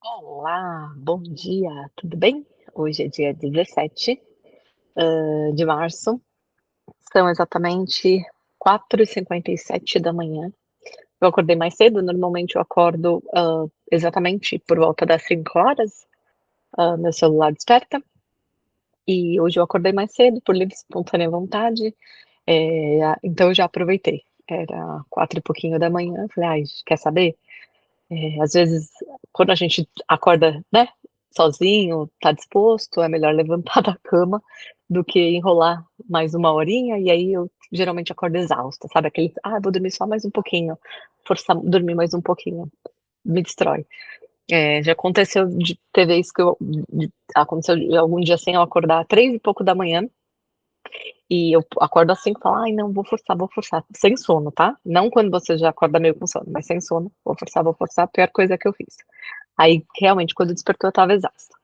Olá, bom dia, tudo bem? Hoje é dia 17 de março, são exatamente 4h57 da manhã. Eu acordei mais cedo, normalmente eu acordo, exatamente por volta das 5 horas. Meu celular desperta, e hoje eu acordei mais cedo por livre e espontânea vontade, então eu já aproveitei. Era 4 e pouquinho da manhã, falei: "Ai, quer saber? Às vezes, quando a gente acorda, né, sozinho, tá disposto, é melhor levantar da cama do que enrolar mais uma horinha, e aí eu geralmente acordo exausta, sabe aquele: "Ah, vou dormir só mais um pouquinho", forçar dormir mais um pouquinho, me destrói. Já aconteceu de ter vez que aconteceu de algum dia sem eu acordar 3 e pouco da manhã, e eu acordo às 5 e falo: "Ai não, vou forçar", sem sono, tá, não quando você já acorda meio com sono, mas sem sono, vou forçar, a pior coisa que eu fiz. Aí, realmente, quando despertou, eu estava exausta.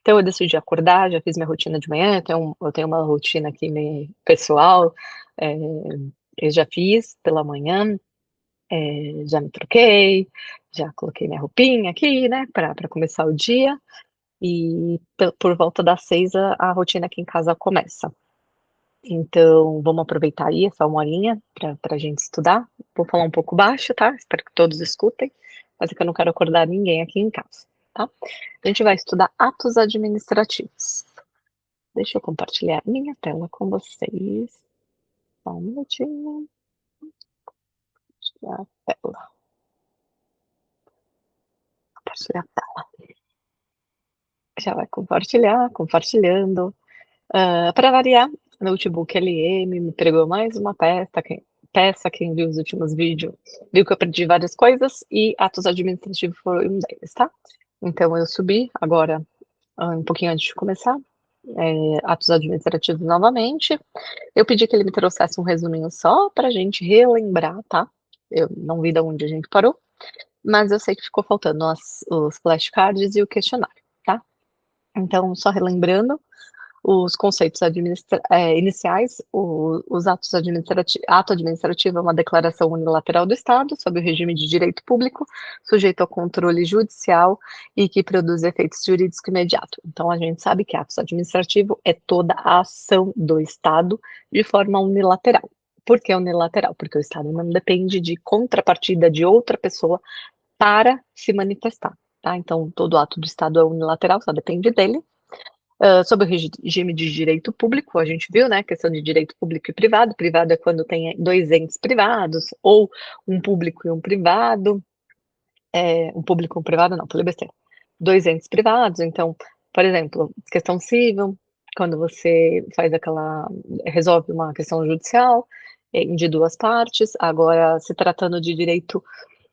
Então eu decidi acordar, já fiz minha rotina de manhã, eu tenho uma rotina aqui meio pessoal, eh, eu já fiz pela manhã, já me troquei, já coloquei minha roupinha aqui, né, pra começar o dia, e por volta das 6 a rotina aqui em casa começa. Então vamos aproveitar aí essa 1 horinha pra gente estudar. Vou falar um pouco baixo, tá, espero que todos escutem, mas é que eu não quero acordar ninguém aqui em casa, tá. A gente vai estudar atos administrativos. Deixa eu compartilhar minha tela com vocês. Só um minutinho. Compartilhar a tela. Compartilhar a tela. Já vai compartilhar, compartilhando. Para variar, o notebook LM me entregou mais uma quem viu os últimos vídeos viu que eu perdi várias coisas e atos administrativos foi um deles, tá. Então eu subi agora, um pouquinho antes de começar, atos administrativos novamente. Eu pedi que ele me trouxesse um resuminho só pra gente relembrar, tá. Eu não vi da onde a gente parou, mas eu sei que ficou faltando os flashcards e o questionário, tá. Então, só relembrando, os conceitos iniciais, os ato administrativo é uma declaração unilateral do Estado sobre o regime de direito público, sujeito ao controle judicial e que produz efeitos jurídicos imediato. Então a gente sabe que ato administrativo é toda a ação do Estado de forma unilateral. Por que unilateral? Porque o Estado não depende de contrapartida de outra pessoa para se manifestar, tá. Então todo ato do Estado é unilateral, só depende dele. Sobre o regime de direito público, a gente viu, né, questão de direito público e privado. Privado é quando tem 2 entes privados, ou um público e um privado, um público e um privado não, falei besteira. 2 entes privados, então, por exemplo, questão civil, quando você resolve uma questão judicial, de 2 partes. Agora, se tratando de direito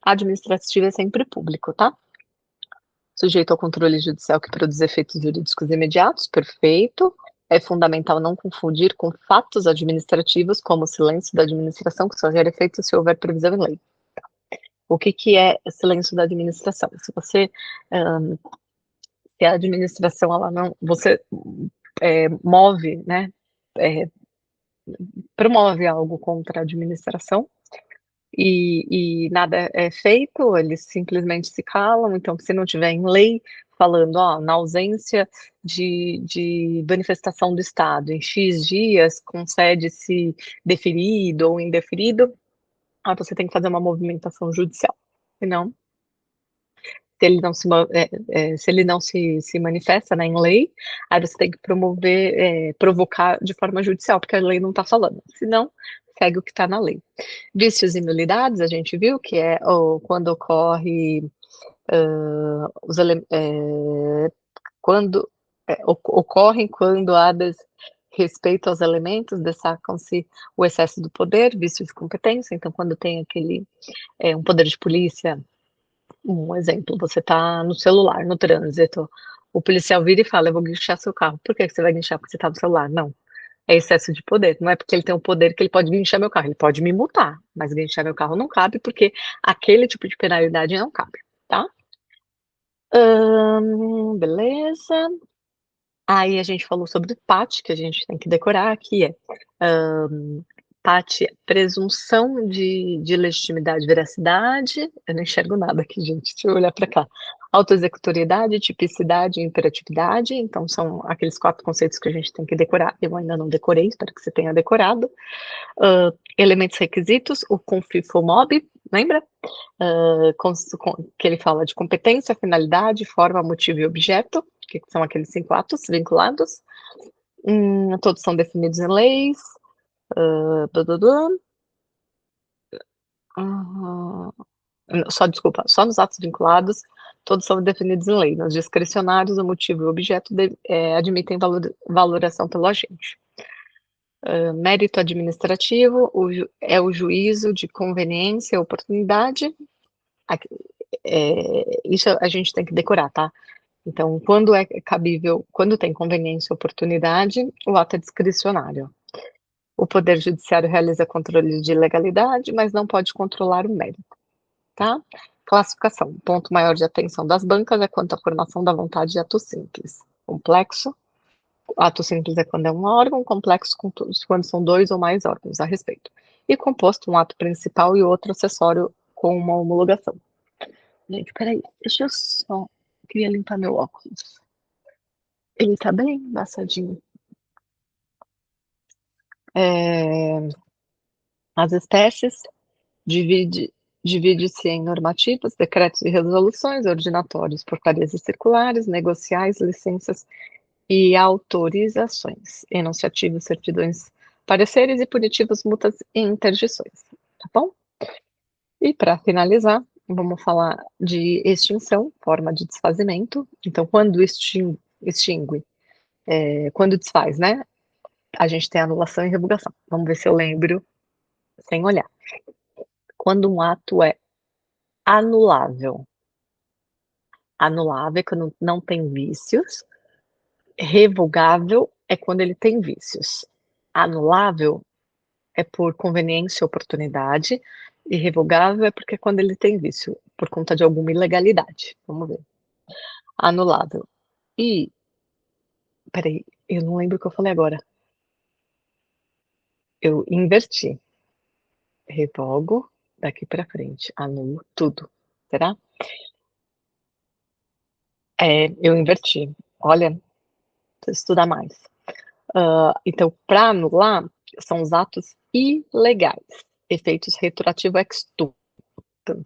administrativo, é sempre público, tá. Sujeito ao controle judicial que produz efeitos jurídicos imediatos, perfeito. É fundamental não confundir com fatos administrativos, como o silêncio da administração, que só gera efeito se houver previsão em lei. O que que é silêncio da administração? Hã, se a administração ela não você, move, né, eh, promove algo contra a administração, e nada é feito, eles simplesmente se calam. Então, se não tiver em lei falando: "Ó, na ausência de manifestação do Estado, em X dias concede-se deferido ou indeferido", você tem que fazer uma movimentação judicial. Senão, se ele não se manifesta, né, em lei, aí você tem que provocar de forma judicial, porque a lei não está falando, senão segue o que está na lei. Vícios e nulidades, a gente viu que é quando ocorre, os ele quando ocorrem quando há desrespeito aos elementos, destacam-se o excesso do poder, vício de competência. Então quando tem um poder de polícia, um exemplo, você tá no celular, no trânsito, o policial vira e fala: "Eu vou guinchar seu carro". Por que que você vai guinchar? Porque você tá no celular? Não, é excesso de poder, não é porque ele tem o poder que ele pode guinchar meu carro, ele pode me multar, mas guinchar meu carro não cabe, porque aquele tipo de penalidade não cabe, tá. Beleza. Aí a gente falou sobre o PAT, que a gente tem que decorar, que é, Paty, presunção de legitimidade e veracidade, eu não enxergo nada aqui, gente, deixa eu olhar para cá. Autoexecutoriedade, tipicidade e imperatividade, então são aqueles 4 conceitos que a gente tem que decorar, eu ainda não decorei, espero que você tenha decorado. Elementos requisitos, o confifo-mob, lembra? Que ele fala de competência, finalidade, forma, motivo e objeto, que são aqueles 5 atos vinculados. Todos são definidos em leis. Desculpa, só nos atos vinculados, todos são definidos em lei. Nos discricionários, o motivo e o objeto admitem valoração pelo agente. Mérito administrativo é o juízo de conveniência e oportunidade. Isso a gente tem que decorar, tá? Então, quando é cabível, quando tem conveniência e oportunidade, o ato é discricionário. O Poder Judiciário realiza controle de legalidade, mas não pode controlar o mérito, tá? Classificação. O ponto maior de atenção das bancas é quanto à formação da vontade de ato simples. Complexo. Ato simples é quando é um órgão, complexo quando são 2 ou mais órgãos a respeito. E composto, um ato principal e outro acessório com uma homologação. Gente, peraí, deixa eu só... Queria limpar meu óculos. Ele tá bem embaçadinho. As espécies divide-se em normativas, decretos e resoluções, ordinatórios, portarias e circulares, negociais, licenças e autorizações, enunciativos, certidões, pareceres e punitivos, multas e interdições, tá bom? E para finalizar, vamos falar de extinção, forma de desfazimento. Então, quando extingue, quando desfaz, né? A gente tem anulação e revogação. Vamos ver se eu lembro sem olhar. Quando um ato é anulável, anulável é quando não tem vícios, revogável é quando ele tem vícios. Anulável é por conveniência e oportunidade, e revogável é porque é quando ele tem vício, por conta de alguma ilegalidade. Vamos ver. Anulável. E, peraí, eu não lembro o que eu falei agora. Eu inverti. Revogo daqui para frente. Anulo tudo. Será? Eu inverti. Olha, preciso estudar mais. Então, para anular, são os atos ilegais. Efeitos retroativo ex tunc.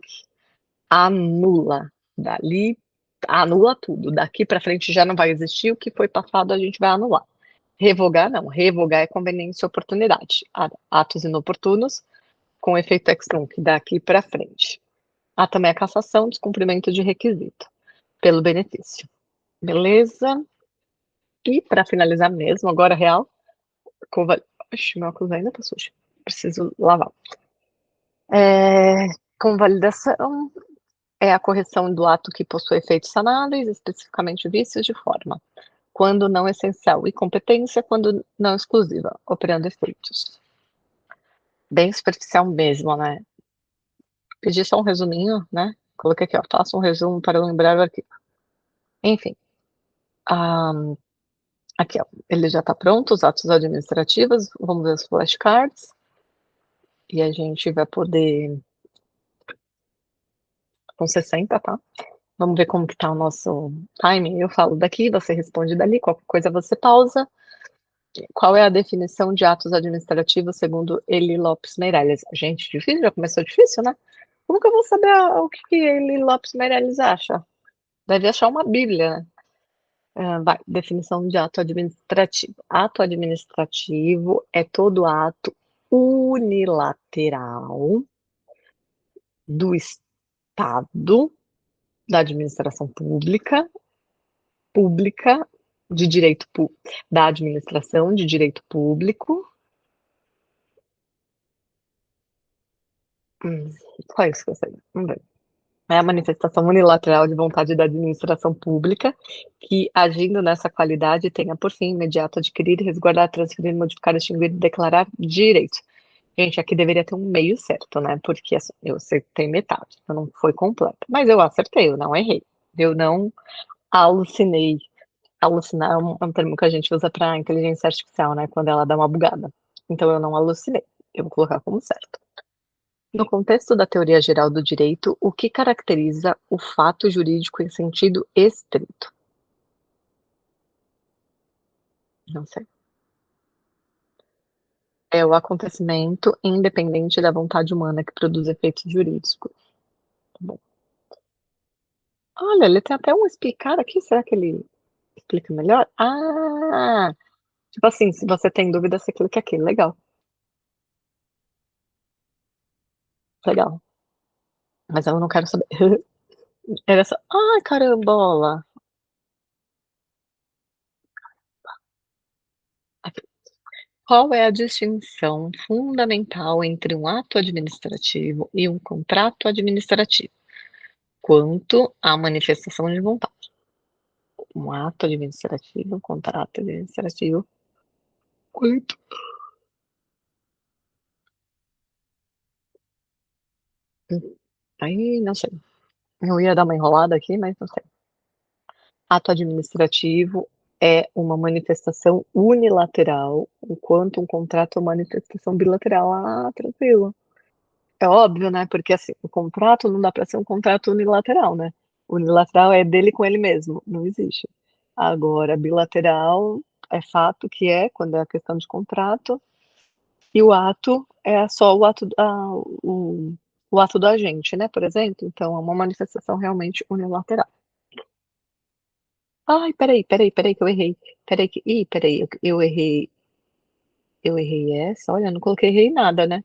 Anula. Dali, anula tudo. Daqui para frente já não vai existir. O que foi passado, a gente vai anular. Revogar, não. Revogar é conveniência e oportunidade. Atos inoportunos com efeito ex tunc, daqui para frente. Há também a cassação, descumprimento de requisito, pelo benefício. Beleza? E para finalizar mesmo, agora real, Oxi, meu óculos ainda tá sujo. Preciso lavar. Convalidação é a correção do ato que possui efeitos sanáveis, especificamente vícios de forma, quando não essencial, e competência, quando não exclusiva, operando efeitos. Bem superficial mesmo, né? Pedi só um resuminho, né? Coloquei aqui, ó, faça um resumo para lembrar o arquivo. Enfim, aqui, ó, ele já está pronto, os atos administrativos, vamos ver os flashcards, e a gente vai poder, com 60, tá? Vamos ver como que tá o nosso timing. Eu falo daqui, você responde dali, qualquer coisa você pausa. Qual é a definição de atos administrativos segundo Eli Lopes Meirelles? Gente, difícil, já começou difícil, né? Como que eu vou saber o que Eli Lopes Meirelles acha? Deve achar uma bíblia, né? Vai, definição de ato administrativo. Ato administrativo é todo ato unilateral do Estado, da administração pública, de direito da administração de direito público. Só isso que eu sei. Vamos ver. É a manifestação unilateral de vontade da administração pública que, agindo nessa qualidade, tenha por fim imediato adquirir, resguardar, transferir, modificar, extinguir e declarar direitos. Gente, aqui deveria ter um meio certo, né? Porque assim, eu acertei metade, então não foi completo. Mas eu acertei, eu não errei. Eu não alucinei. Alucinar é um termo que a gente usa para inteligência artificial, né? Quando ela dá uma bugada. Então eu não alucinei. Eu vou colocar como certo. No contexto da teoria geral do direito, o que caracteriza o fato jurídico em sentido estrito? Não sei. É o acontecimento independente da vontade humana que produz efeitos jurídicos. Tá bom. Olha, ele tem até um explicar aqui, será que ele explica melhor? Ah, tipo assim, se você tem dúvida, você clica aqui, legal, legal. Mas eu não quero saber. Era só ai, carambola. Aqui. Qual é a distinção fundamental entre um ato administrativo e um contrato administrativo, quanto à manifestação de vontade? Um ato administrativo, um contrato administrativo, quanto. Aí não sei. Eu ia dar uma enrolada aqui, mas não sei. Ato administrativo é uma manifestação unilateral, enquanto um contrato é uma manifestação bilateral. Ah, tranquilo. É óbvio, né, porque, assim, o contrato não dá para ser um contrato unilateral, né. Unilateral é dele com ele mesmo, não existe. Agora, bilateral é fato que é, quando é a questão de contrato, e o ato é só o ato o ato do agente, né, por exemplo, então é uma manifestação realmente unilateral. Ai, espera aí que eu errei. Espera aí, eu errei essa, olha, não coloquei errei nada, né.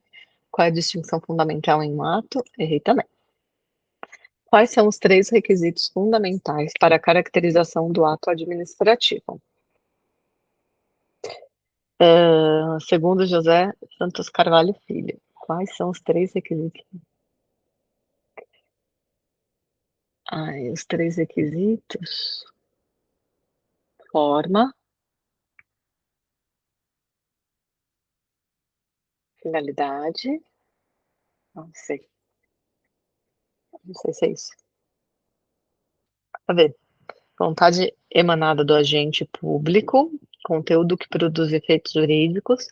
Qual é a distinção fundamental em um ato? Errei também. Quais são os 3 requisitos fundamentais para a caracterização do ato administrativo? Segundo José Santos Carvalho Filho. Quais são os 3 requisitos? Ai, os 3 requisitos: forma, finalidade, não sei, não sei se é isso. A ver, vontade emanada do agente público, conteúdo que produz efeitos jurídicos.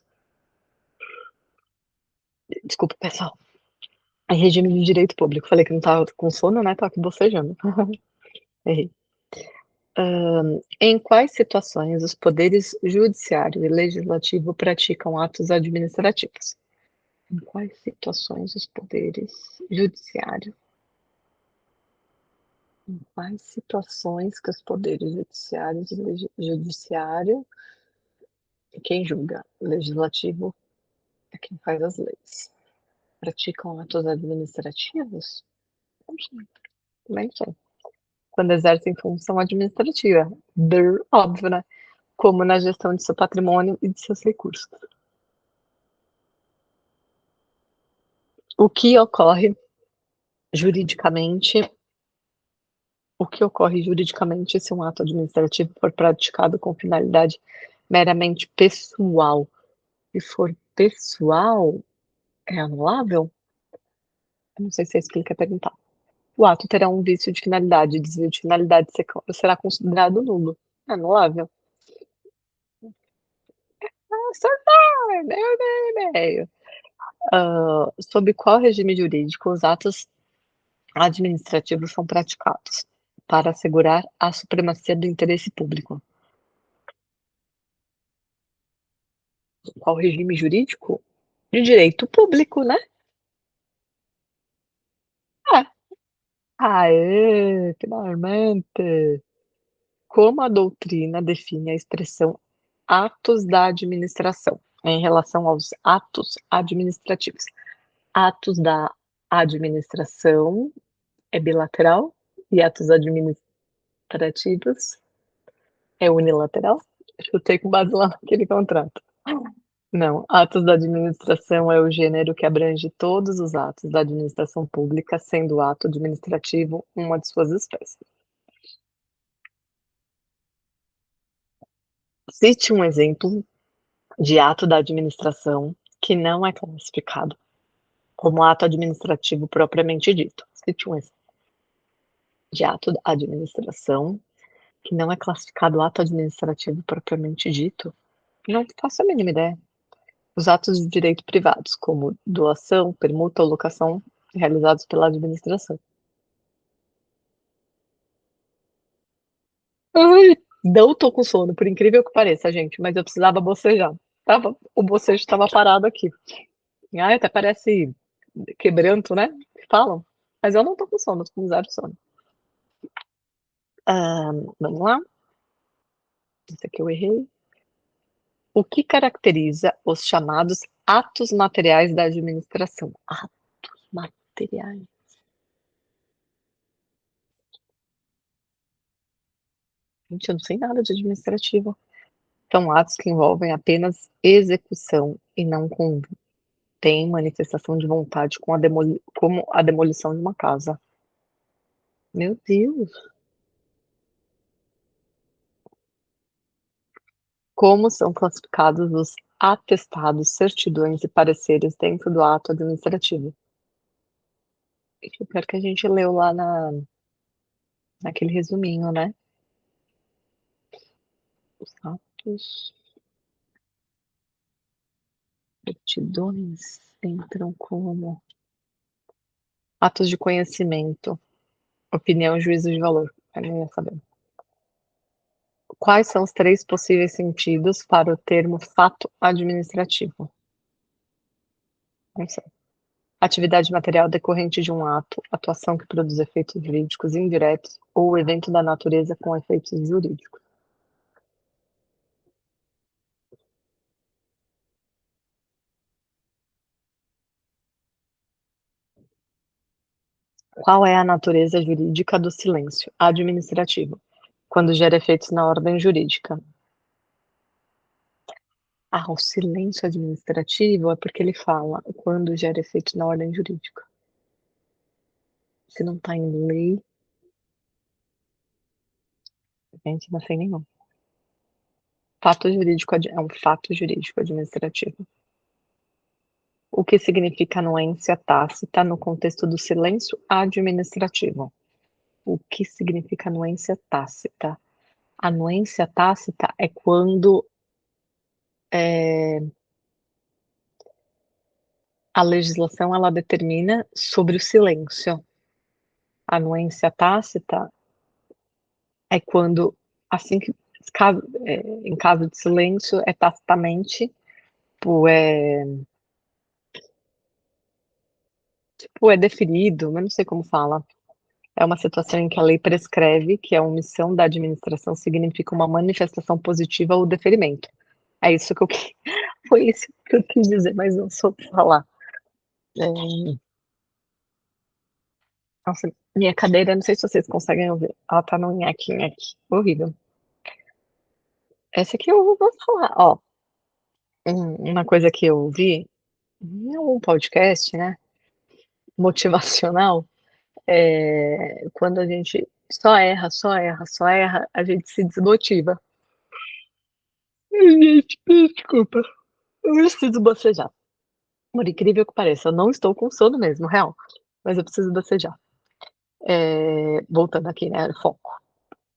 Desculpa, pessoal. É regime de direito público. Falei que não estava com sono, né, tô aqui bocejando. Errei. Em quais situações os poderes judiciário e legislativo praticam atos administrativos? Em quais situações os poderes judiciário em quais situações que os poderes judiciários e judiciário é quem julga, legislativo é quem faz as leis. Praticam atos administrativos? Não sei, também não sei. Quando exercem função administrativa, óbvio, né? Como na gestão de seu patrimônio e de seus recursos. O que ocorre juridicamente se um ato administrativo for praticado com finalidade meramente pessoal? Se for pessoal, é anulável? Eu não sei se é isso que ele quer perguntar. O ato terá um vício de finalidade, desvio de finalidade será considerado nulo. É anulável? Ah, acertou! Deu e-mail. Sob qual regime jurídico os atos administrativos são praticados? Para assegurar a supremacia do interesse público. Qual regime jurídico? De direito público, né? É. Aê, finalmente! Como a doutrina define a expressão atos da administração em relação aos atos administrativos? Atos da administração é bilateral e atos administrativos é unilateral? Chutei com base lá naquele contrato. Não, atos da administração é o gênero que abrange todos os atos da administração pública, sendo o ato administrativo uma de suas espécies. Cite um exemplo de ato da administração que não é classificado como ato administrativo propriamente dito. Cite um exemplo de ato da administração que não é classificado ato administrativo propriamente dito. Não faço a mínima ideia. Os atos de direito privados, como doação, permuta ou locação, realizados pela administração. Ai, não tô com sono, por incrível que pareça, gente, mas eu precisava bocejar. O bocejo estava parado aqui. Ai, até parece quebranto, né? Falam. Mas eu não tô com sono, tô com zero sono. Vamos lá. Esse aqui eu errei. O que caracteriza os chamados atos materiais da administração? Atos materiais. Gente, eu não sei nada de administrativo. São atos que envolvem apenas execução e não contêm manifestação de vontade como a demolição de uma casa. Meu Deus! Como são classificados os atestados, certidões e pareceres dentro do ato administrativo? Eu quero que a gente leu lá naquele resuminho, né? Os atos, certidões entram como atos de conhecimento, opinião, juízo de valor. Eu não ia saber. Quais são os 3 possíveis sentidos para o termo fato administrativo? Não sei. Atividade material decorrente de um ato, atuação que produz efeitos jurídicos indiretos ou evento da natureza com efeitos jurídicos. Qual é a natureza jurídica do silêncio administrativo, quando gera efeitos na ordem jurídica? Ah, o silêncio administrativo é porque ele fala quando gera efeitos na ordem jurídica. Se não está em lei, gente, não sei nenhum. Fato jurídico é um fato jurídico administrativo. O que significa anuência tácita no contexto do silêncio administrativo? O que significa anuência tácita? Anuência tácita é quando a legislação ela determina sobre o silêncio. Anuência tácita é quando, assim que em caso de silêncio, é tacitamente, tipo, é deferido, mas não sei como fala. É uma situação em que a lei prescreve que a omissão da administração significa uma manifestação positiva ou deferimento. É isso que eu foi isso que eu quis dizer, mas não soube falar. É, nossa, minha cadeira, não sei se vocês conseguem ouvir, ela tá num nheque-nheque, horrível. Essa aqui eu vou falar, ó, uma coisa que eu ouvi em algum podcast, né, motivacional, quando a gente só erra, só erra, só erra, a gente se desmotiva. Ai, gente, desculpa, eu preciso bocejar. Por incrível que pareça, eu não estou com sono mesmo, real, mas eu preciso bocejar. Voltando aqui, né, foco.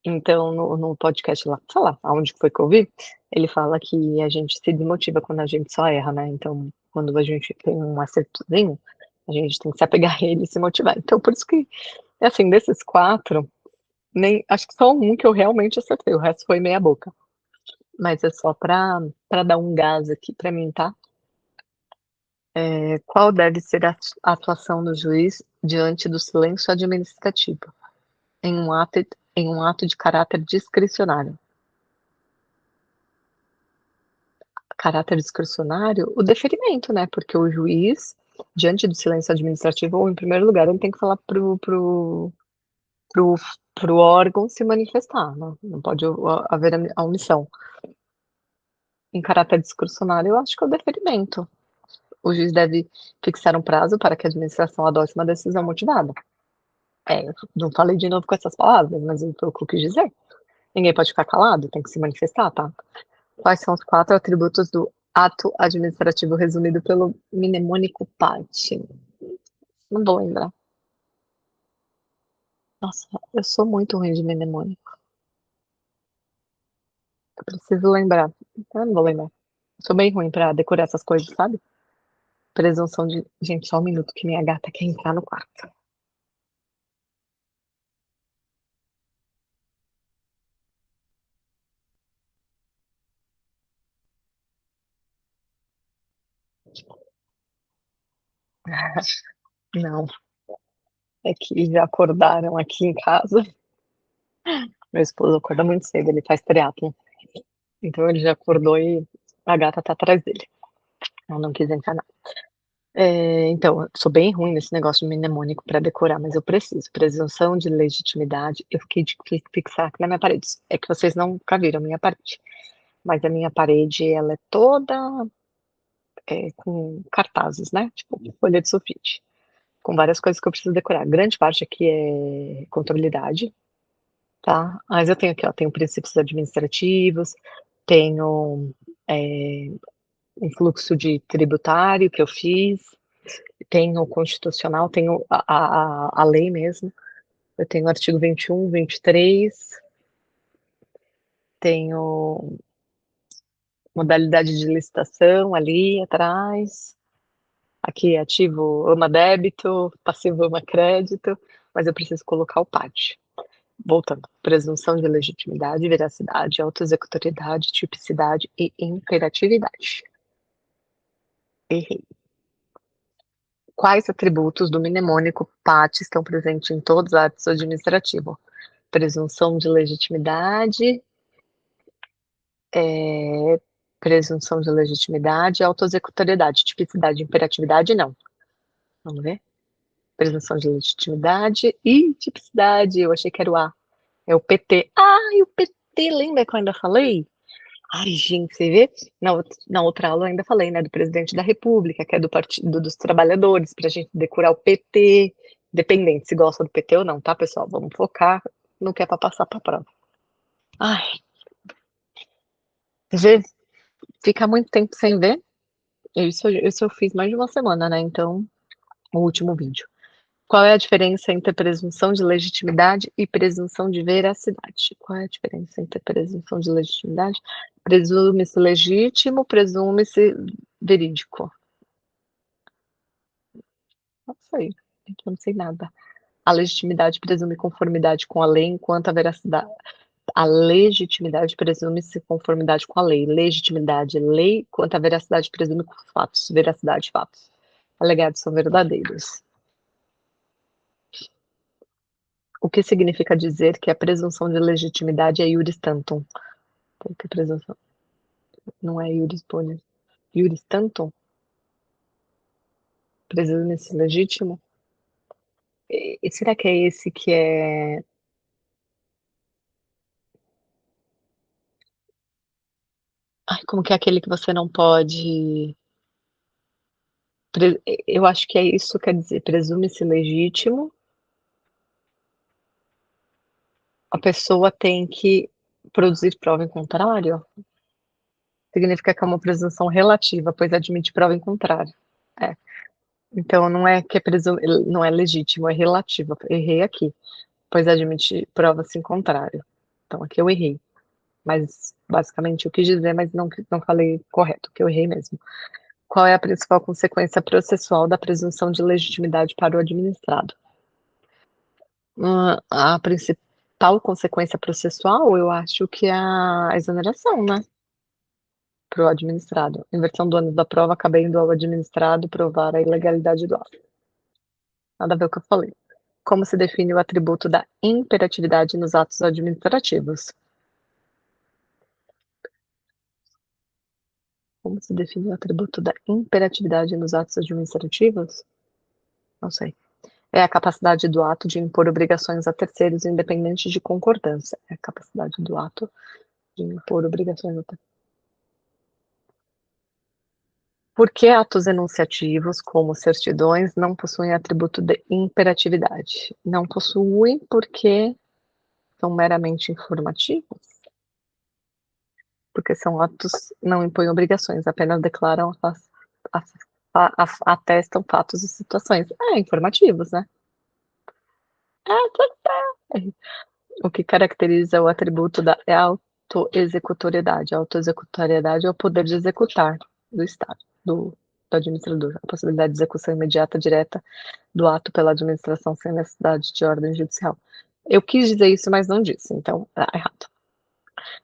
Então, no podcast lá, sei lá, aonde foi que eu vi, ele fala que a gente se desmotiva quando a gente só erra, né? Então, quando a gente tem um acertozinho, a gente tem que se apegar a ele e se motivar. Então, por isso que, assim, desses 4, nem acho que só um que eu realmente acertei, o resto foi meia boca. Mas é só para dar um gás aqui para mim, tá? Qual deve ser a atuação do juiz diante do silêncio administrativo, em um ato em um ato de caráter discricionário? Caráter discricionário, o deferimento, né, porque o juiz, diante do silêncio administrativo, ou em primeiro lugar, ele tem que falar pro pro órgão se manifestar, né, não pode haver a omissão. Em caráter discricionário, eu acho que é o deferimento. O juiz deve fixar um prazo para que a administração adote uma decisão motivada. Eu não falei de novo com essas palavras, mas foi o que eu quis dizer. Ninguém pode ficar calado, tem que se manifestar, tá? Quais são os 4 atributos do ato administrativo resumido pelo mnemônico PAT? Não vou lembrar. Nossa, eu sou muito ruim de mnemônico. Eu preciso lembrar. Eu não vou lembrar. Sou bem ruim pra decorar essas coisas, sabe? Presunção de. Gente, só um minuto que minha gata quer entrar no quarto. Não, é que já acordaram aqui em casa. Meu esposo acorda muito cedo, ele faz triatlon. Então ele já acordou e a gata tá atrás dele. Ela não quis entrar, não. Então, eu sou bem ruim nesse negócio de mnemônico para decorar, mas eu preciso. Presunção de legitimidade. Eu fiquei de fixar aqui na minha parede. É que vocês nunca viram a minha parede. Mas a minha parede, ela é toda com cartazes, né? Tipo, folha de sulfite. Com várias coisas que eu preciso decorar. Grande parte aqui é contabilidade, tá? Mas eu tenho aqui, ó, tenho princípios administrativos, tenho um fluxo de tributário que eu fiz, tenho o constitucional, tenho a lei mesmo, eu tenho o artigo 21, 23, tenho modalidade de licitação ali atrás, aqui ativo ama débito, passivo ama crédito, mas eu preciso colocar o PAD. Voltando, presunção de legitimidade, veracidade, autoexecutoriedade, tipicidade e imperatividade. Errei. Quais atributos do mnemônico PAT estão presentes em todos os atos administrativos? Presunção de legitimidade, presunção de legitimidade, autoexecutoriedade, tipicidade, imperatividade, não. Vamos ver? Presunção de legitimidade e tipicidade, eu achei que era o A. É o PT. Ai, o PT, lembra que eu ainda falei? Ai, gente, você vê? Na outra aula eu ainda falei, né, do presidente da República, que é do Partido dos Trabalhadores, para a gente decorar o PT, independente se gosta do PT ou não, tá, pessoal? Vamos focar no que é para passar para prova. Ai, você vê? Fica muito tempo sem ver. Isso eu fiz mais de uma semana, né? Então, o último vídeo. Qual é a diferença entre presunção de legitimidade e presunção de veracidade? Qual é a diferença entre presunção de legitimidade? Presume-se legítimo, presume-se verídico. Não sei, eu não sei nada. A legitimidade presume conformidade com a lei, enquanto a legitimidade presume-se conformidade com a lei. Legitimidade, lei, enquanto a veracidade presume fatos, veracidade, fatos. Alegados são verdadeiros. O que significa dizer que a presunção de legitimidade é iuris tantum? Porque presunção não é iuris boni. Iuris tantum? Presume-se legítimo? E será que é esse que é... Ai, como que é aquele que você não pode... Eu acho que é isso, quer dizer, presume-se legítimo, a pessoa tem que produzir prova em contrário? Significa que é uma presunção relativa, pois admite prova em contrário. É. Então não é que é não é legítimo, é relativo. Errei aqui, pois admite prova-se em contrário. Então aqui eu errei. Mas basicamente eu quis dizer, mas não falei correto, que eu errei mesmo. Qual é a principal consequência processual da presunção de legitimidade para o administrado? A principal consequência processual, eu acho que é a exoneração, né? Para o administrado. Inversão do ônus da prova, cabendo ao administrado provar a ilegalidade do ato. Nada a ver com o que eu falei. Como se define o atributo da imperatividade nos atos administrativos? Como se define o atributo da imperatividade nos atos administrativos? Não sei. É a capacidade do ato de impor obrigações a terceiros, independente de concordância. É a capacidade do ato de impor obrigações a terceiros. Por que atos enunciativos, como certidões, não possuem atributo de imperatividade? Não possuem porque são meramente informativos? Porque são atos, não impõem obrigações, apenas declaram, atestam fatos e situações. Informativos, né? Ah, tá. O que caracteriza o atributo da autoexecutoriedade. A autoexecutoriedade é o poder de executar do Estado, do administrador, a possibilidade de execução imediata, direta, do ato pela administração sem necessidade de ordem judicial. Eu quis dizer isso, mas não disse, então tá errado.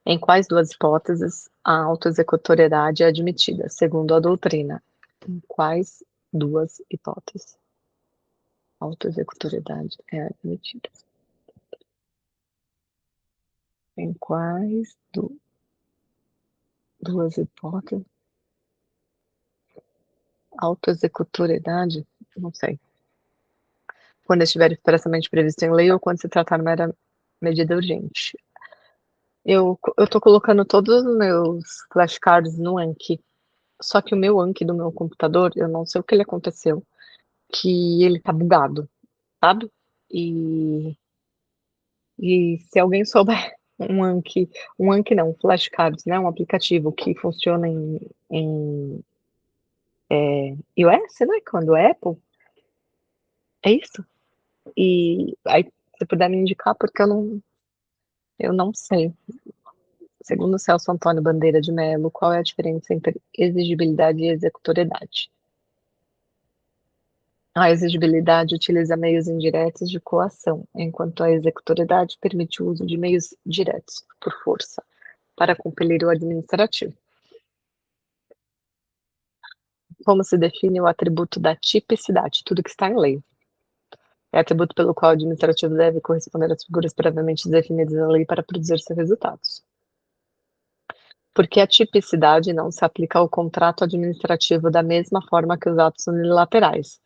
Em quais duas hipóteses a autoexecutoriedade é admitida, segundo a doutrina? Em quais duas hipóteses a autoexecutoriedade é admitida? Em quais duas hipóteses? Autoexecutoriedade? Não sei. Quando estiver expressamente previsto em lei ou quando se tratar de mera medida urgente. Eu tô colocando todos os meus flashcards no Anki. Só que o meu Anki do meu computador, eu não sei o que ele aconteceu, que ele tá bugado, sabe? E, e se alguém souber um Anki não, um flashcards, né? Um aplicativo que funciona em iOS, né? Quando é Apple, é isso? E aí, se puder me indicar, porque eu não sei. Segundo Celso Antônio Bandeira de Mello, qual é a diferença entre exigibilidade e executoriedade? A exigibilidade utiliza meios indiretos de coação, enquanto a executoriedade permite o uso de meios diretos, por força, para compelir o administrativo. Como se define o atributo da tipicidade? Tudo que está em lei. É atributo pelo qual o administrativo deve corresponder às figuras previamente definidas na lei para produzir seus resultados. Porque a tipicidade não se aplica ao contrato administrativo da mesma forma que os atos unilaterais.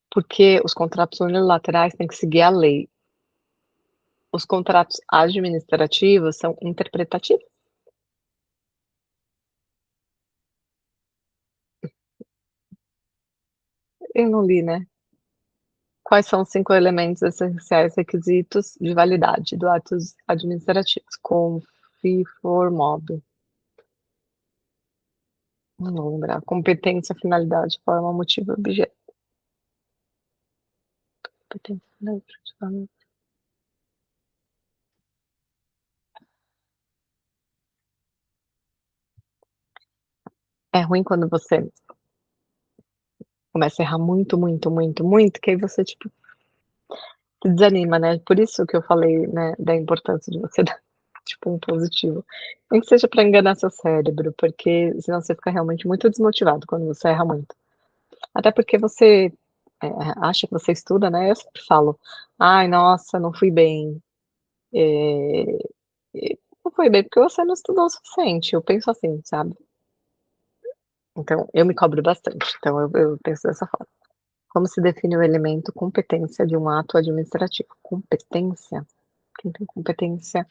Porque os contratos unilaterais têm que seguir a lei. Os contratos administrativos são interpretativos. Eu não li, né? Quais são os 5 elementos essenciais requisitos de validade do atos administrativos? Confiformob. Não vou lembrar. Competência, finalidade, forma, motivo, objeto. Competência, finalidade, forma. É ruim quando você começa a errar muito, muito, muito, muito, que aí você, tipo, se desanima, né? Por isso que eu falei, né, da importância de você dar, tipo, um positivo. Nem que seja para enganar seu cérebro, porque senão você fica realmente muito desmotivado quando você erra muito. Até porque você acha que você estuda, né? Eu sempre falo, ai, nossa, não fui bem. É, não foi bem porque você não estudou o suficiente. Eu penso assim, sabe? Então, eu me cobro bastante. Então, eu penso dessa forma. Como se define o elemento competência de um ato administrativo? Competência? Quem tem competência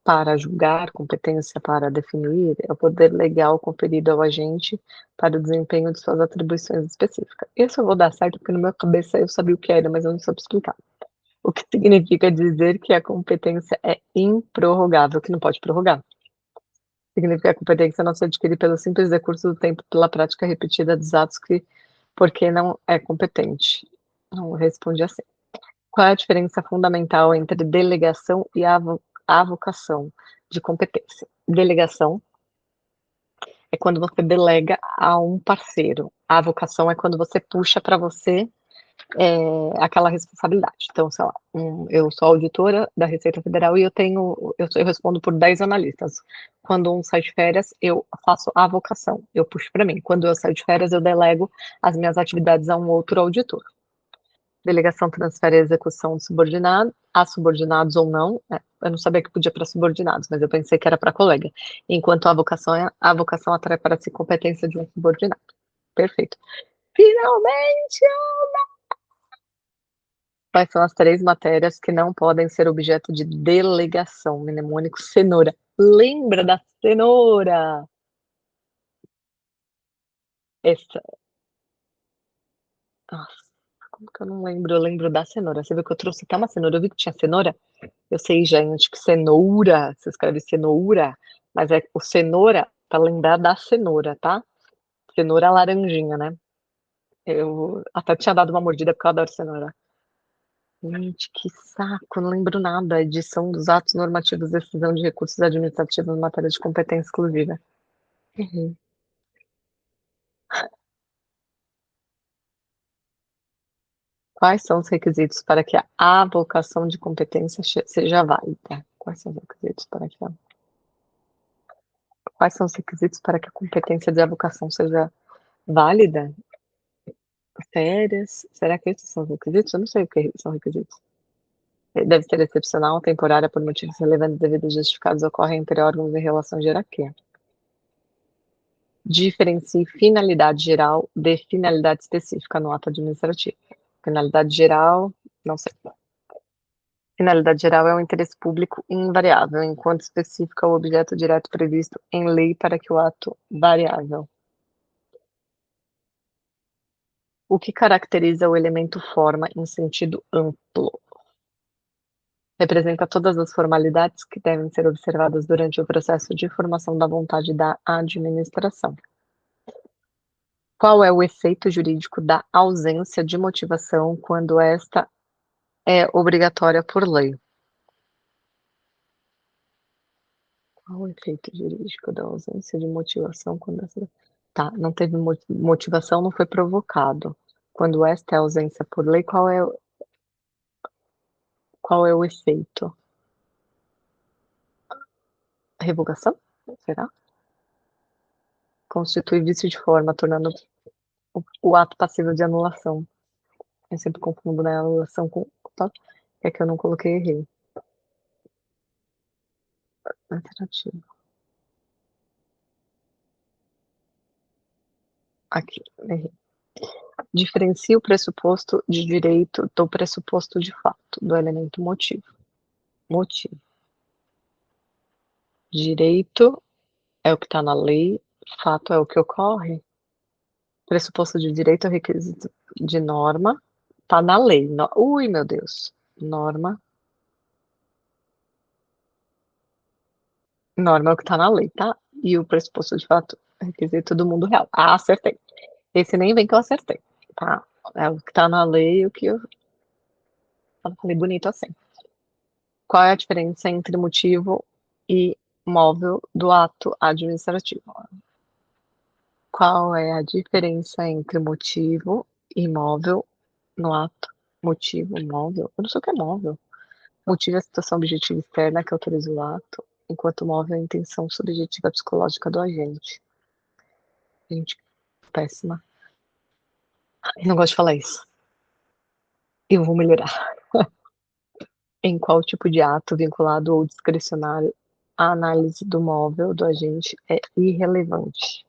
para julgar, competência para definir, é o poder legal conferido ao agente para o desempenho de suas atribuições específicas. Isso eu vou dar certo porque na minha cabeça eu sabia o que era, mas eu não soube explicar. O que significa dizer que a competência é improrrogável, que não pode prorrogar. Significa que a competência não se adquire pelo simples decurso do tempo pela prática repetida dos atos que, porque não é competente. Não responde assim. Qual é a diferença fundamental entre delegação e avocação de competência? Delegação é quando você delega a um parceiro. A avocação é quando você puxa para você aquela responsabilidade. Então, sei lá, eu sou auditora da Receita Federal e eu respondo por 10 analistas. Quando um sai de férias, eu faço a avocação, eu puxo para mim. Quando eu saio de férias, eu delego as minhas atividades a um outro auditor. Delegação transfere a execução de subordinado, a subordinados ou não. Eu não sabia que podia para subordinados, mas eu pensei que era para colega. Enquanto a avocação atrai para si competência de um subordinado. Perfeito. Finalmente! Quais são as 3 matérias que não podem ser objeto de delegação? Mnemônico cenoura. Lembra da cenoura? Essa. Nossa, como que eu não lembro? Eu lembro da cenoura. Você viu que eu trouxe até uma cenoura? Eu vi que tinha cenoura. Eu sei, gente, que cenoura, se escreve cenoura, mas é o cenoura para lembrar da cenoura, tá? Cenoura laranjinha, né? Eu até tinha dado uma mordida porque eu adoro cenoura. Gente, que saco, não lembro nada. Edição dos atos normativos, decisão de recursos administrativos em matéria de competência exclusiva. Uhum. Quais são os requisitos para que a avocação de competência seja válida? Quais são os requisitos para que a... Quais são os requisitos para que a competência de avocação seja válida? Férias? Será que esses são os requisitos? Eu não sei o que são requisitos. Deve ser excepcional, temporária, por motivos relevantes, devidos justificados, ocorrem entre órgãos em relação de hierarquia. Diferencie finalidade geral de finalidade específica no ato administrativo. Finalidade geral, não sei. Finalidade geral é um interesse público invariável, enquanto específica é o objeto direto previsto em lei para que o ato variável. O que caracteriza o elemento forma em sentido amplo? Representa todas as formalidades que devem ser observadas durante o processo de formação da vontade da administração. Qual é o efeito jurídico da ausência de motivação quando esta é obrigatória por lei? Qual o efeito jurídico da ausência de motivação quando essa... Tá, não teve motivação, não foi provocado. Quando esta é ausência por lei, qual é o efeito? Revogação? Será? Constitui vício de forma, tornando o ato passível de anulação. Eu sempre confundo, né, anulação com... É que eu não coloquei, errei. Alternativa. Aqui, errei. Diferencia o pressuposto de direito do pressuposto de fato, do elemento motivo. Motivo. Direito é o que está na lei, fato é o que ocorre. Pressuposto de direito é o requisito de norma, está na lei. Ui, meu Deus. Norma. Norma é o que está na lei, tá? E o pressuposto de fato é requisito do mundo real. Ah, acertei. Esse nem vem que eu acertei, tá? É o que está na lei e o que eu falei bonito assim. Qual é a diferença entre motivo e móvel do ato administrativo? Qual é a diferença entre motivo e móvel no ato? Motivo, móvel? Eu não sei o que é móvel. Motivo é a situação objetiva externa que autoriza o ato, enquanto móvel é a intenção subjetiva psicológica do agente. Gente, péssima. Eu não gosto de falar isso. Eu vou melhorar. Em qual tipo de ato, vinculado ou discricionário, a análise do móvel do agente é irrelevante?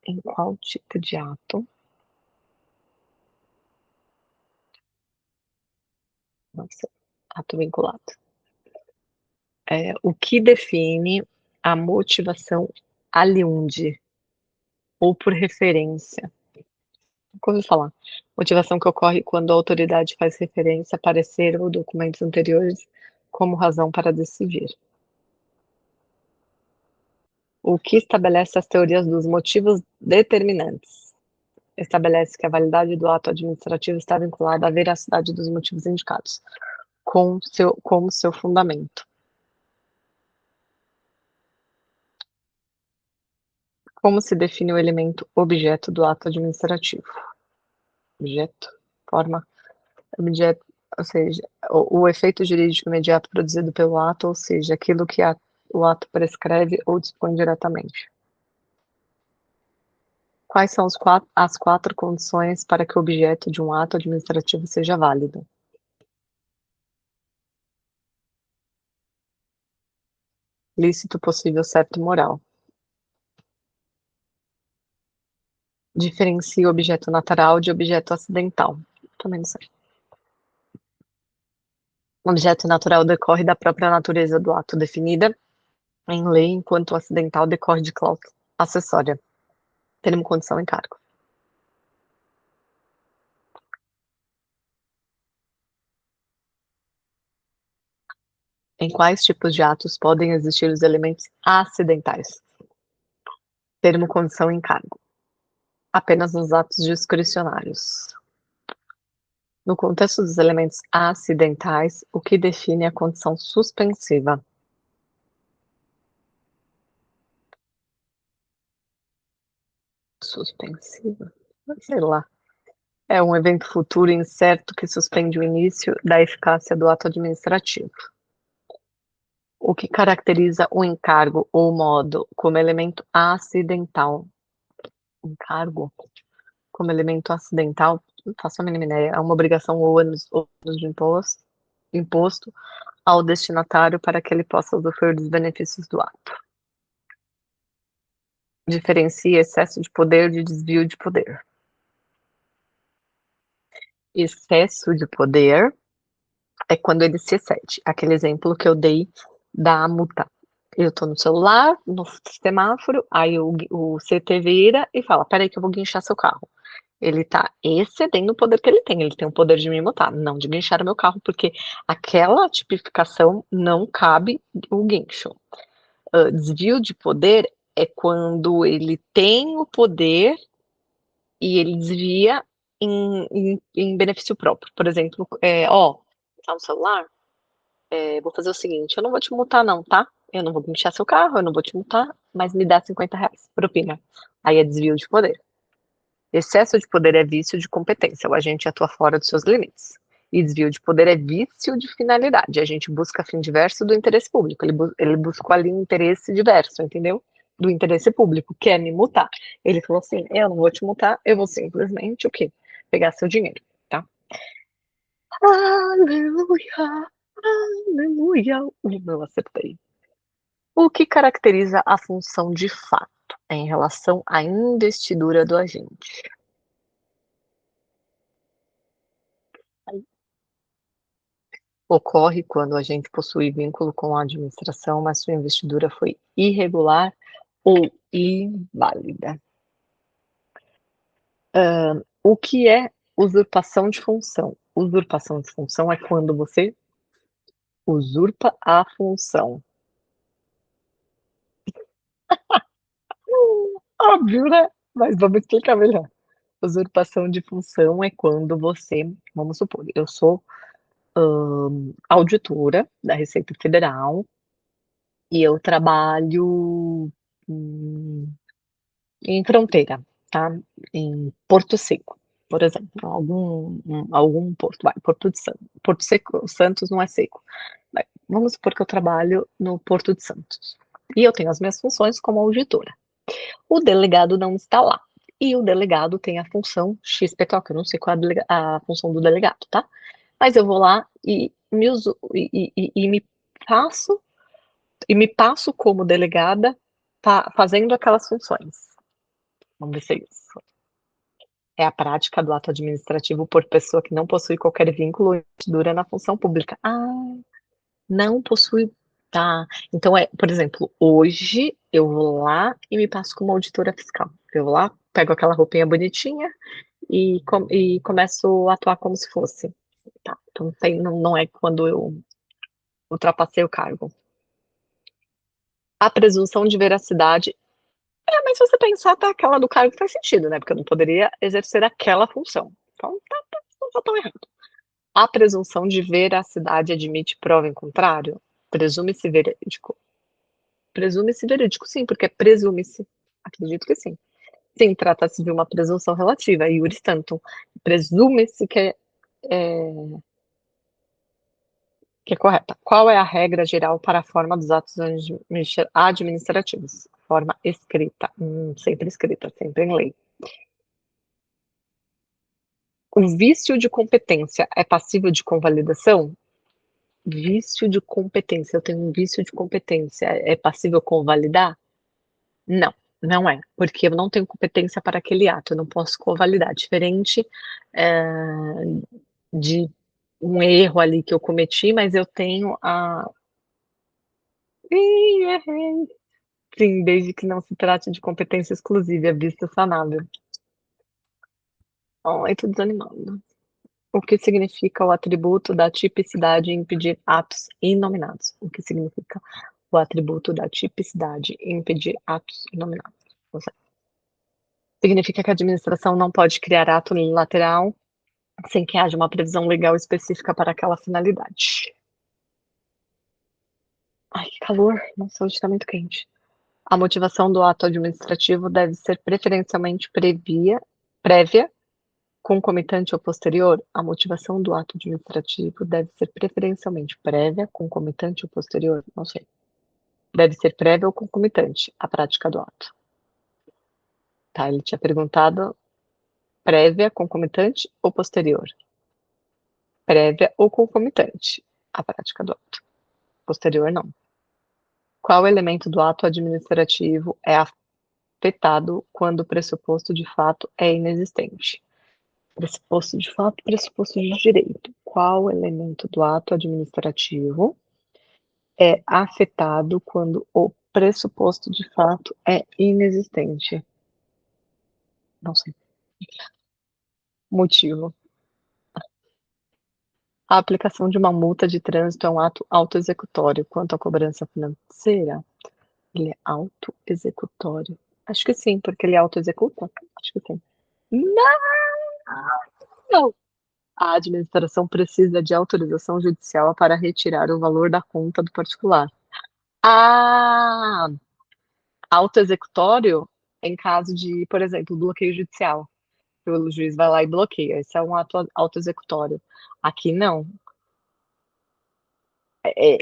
Em qual tipo de ato? Nossa, ato vinculado. O que define a motivação aliunde ou por referência? Nunca ouvi falar. Motivação que ocorre quando a autoridade faz referência a parecer ou documentos anteriores como razão para decidir. O que estabelece as teorias dos motivos determinantes? Estabelece que a validade do ato administrativo está vinculada à veracidade dos motivos indicados, como seu fundamento. Como se define o elemento objeto do ato administrativo? Objeto, forma, objeto, ou seja, o efeito jurídico imediato produzido pelo ato, ou seja, aquilo que o ato prescreve ou dispõe diretamente. Quais são as quatro condições para que o objeto de um ato administrativo seja válido? Lícito, possível, certo e moral. Diferencia objeto natural de objeto acidental. Também não sei. O objeto natural decorre da própria natureza do ato definida em lei, enquanto o acidental decorre de cláusula acessória. Termo, condição e encargo. Em quais tipos de atos podem existir os elementos acidentais? Termo, condição e encargo. Apenas nos atos discricionários. No contexto dos elementos acidentais, o que define a condição suspensiva? Suspensiva? Sei lá. É um evento futuro incerto que suspende o início da eficácia do ato administrativo. O que caracteriza o encargo ou modo como elemento acidental? Encargo como elemento acidental, não faço a mínima ideia. É uma obrigação ou ônus de imposto ao destinatário para que ele possa usufruir dos benefícios do ato. Diferencia excesso de poder de desvio de poder. Excesso de poder é quando ele se excede. Aquele exemplo que eu dei da multa. Eu tô no celular, no semáforo, aí o CT vira e fala: "Espera aí que eu vou guinchar seu carro". Ele tá excedendo o poder que ele tem o poder de me multar, não de guinchar o meu carro, porque aquela tipificação não cabe o guincho. Desvio de poder é quando ele tem o poder e ele desvia em benefício próprio. Por exemplo, "Ó, tá no celular? Vou fazer o seguinte, eu não vou te multar não, tá? Eu não vou guinchar seu carro, eu não vou te multar, mas me dá R$ 50, propina". Aí é desvio de poder. Excesso de poder é vício de competência, o agente atua fora dos seus limites. E desvio de poder é vício de finalidade, a gente busca fim diverso do interesse público, ele buscou ali um interesse diverso, entendeu? Do interesse público, que é me multar. Ele falou assim: eu não vou te multar, eu vou simplesmente o quê? Pegar seu dinheiro, tá? Aleluia, aleluia. Eu acertei. O que caracteriza a função de fato em relação à investidura do agente? Ocorre quando o agente possui vínculo com a administração, mas sua investidura foi irregular ou inválida. O que é usurpação de função? Usurpação de função é quando você usurpa a função. Óbvio, né? Mas vamos explicar melhor. Usurpação de função é quando você, vamos supor, eu sou auditora da Receita Federal e eu trabalho em fronteira, tá? Em Porto Seco, por exemplo, algum porto, vai, Porto de Santos. Porto Seco, Santos não é seco. Vai, vamos supor que eu trabalho no Porto de Santos e eu tenho as minhas funções como auditora. O delegado não está lá e o delegado tem a função XPTO, que eu não sei qual é a função do delegado, tá? Mas eu vou lá e me passo como delegada fazendo aquelas funções. Vamos ver se é isso. É a prática do ato administrativo por pessoa que não possui qualquer vínculo ou investidura na função pública. Ah, não possui. Tá. Então por exemplo, hoje eu vou lá e me passo como auditora fiscal. Eu vou lá, pego aquela roupinha bonitinha e começo a atuar como se fosse. Tá. Então não é quando eu ultrapassei o cargo. A presunção de veracidade. Mas se você pensar, tá, aquela do cargo faz sentido, né? Porque eu não poderia exercer aquela função. Então não tá tão errado. A presunção de veracidade admite prova em contrário? Presume-se verídico. Presume-se verídico, sim, porque presume-se. Acredito que sim. Sim, trata-se de uma presunção relativa, iuris tantum. Presume-se que é correta. Qual é a regra geral para a forma dos atos administrativos? Forma escrita. Sempre escrita, sempre em lei. O vício de competência é passível de convalidação? Vício de competência. Eu tenho um vício de competência. É passível convalidar? Não, não é, porque eu não tenho competência para aquele ato, eu não posso convalidar. Diferente de um erro ali que eu cometi, mas eu tenho a. Ih, errei. Sim, desde que não se trate de competência exclusiva, é vista sanável. Ai, tô desanimando. O que significa o atributo da tipicidade em impedir atos inominados? O que significa o atributo da tipicidade em impedir atos inominados? Significa que a administração não pode criar ato unilateral? sem que haja uma previsão legal específica para aquela finalidade. Ai, que calor! Nossa, hoje está muito quente. A motivação do ato administrativo deve ser preferencialmente prévia, concomitante ou posterior? A motivação do ato administrativo deve ser preferencialmente prévia, concomitante ou posterior? Não sei. Deve ser prévia ou concomitante à prática do ato. Tá, ele tinha perguntado prévia, concomitante ou posterior? Prévia ou concomitante à prática do ato. Posterior, não. Qual elemento do ato administrativo é afetado quando o pressuposto de fato é inexistente? Pressuposto de fato, pressuposto de direito. Qual elemento do ato administrativo é afetado quando o pressuposto de fato é inexistente? Não sei. Motivo. A aplicação de uma multa de trânsito é um ato autoexecutório. Quanto à cobrança financeira, ele é autoexecutório. Acho que sim, porque ele autoexecuta. Acho que sim. Não! A administração precisa de autorização judicial para retirar o valor da conta do particular. Ah! Autoexecutório em caso de, por exemplo, bloqueio judicial. O juiz vai lá e bloqueia. Esse é um ato autoexecutório. Aqui não.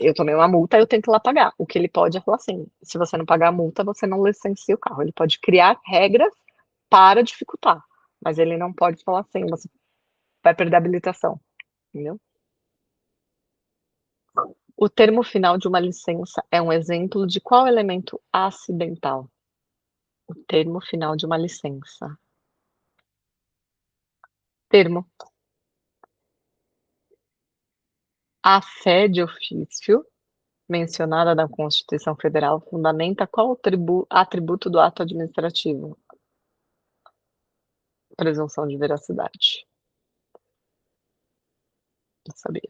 Eu tomei uma multa, eu tenho que ir lá pagar. O que ele pode é falar assim: se você não pagar a multa, você não licencia o carro. Ele pode criar regras para dificultar, mas ele não pode falar assim: você vai perder a habilitação, entendeu? O termo final de uma licença é um exemplo de qual elemento acidental? O termo final de uma licença. Termo. A fé de ofício, mencionada na Constituição Federal, fundamenta qual atributo do ato administrativo? Presunção de veracidade. Não sabia.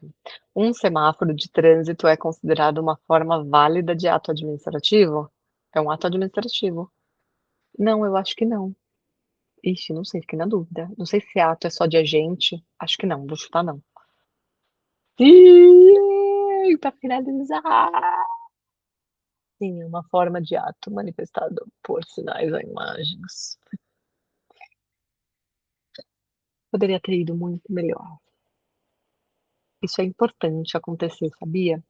Um semáforo de trânsito é considerado uma forma válida de ato administrativo? É um ato administrativo. Não, eu acho que não. Ixi, não sei, fiquei na dúvida. Não sei se ato é só de agente. Acho que não, vou chutar não. Ih, para finalizar. Sim, uma forma de ato manifestado por sinais ou imagens. Poderia ter ido muito melhor. Isso é importante acontecer, sabia?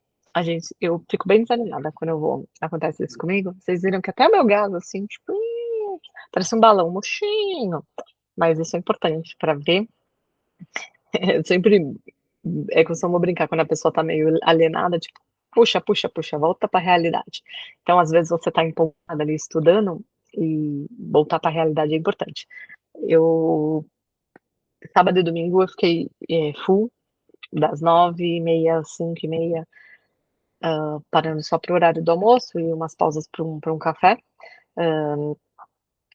Eu fico bem desanimada quando acontece isso comigo. Vocês viram que até o meu gás, assim, tipo, parece um balão murchinho. Mas isso é importante para ver. Eu sempre costumo brincar quando a pessoa tá meio alienada, tipo, puxa, puxa, puxa, volta para a realidade. Então, às vezes, você tá empolgada ali estudando e voltar para a realidade é importante. Eu, sábado e domingo, eu fiquei full, das 9h30 às 5h30, parando só para o horário do almoço e umas pausas para um café,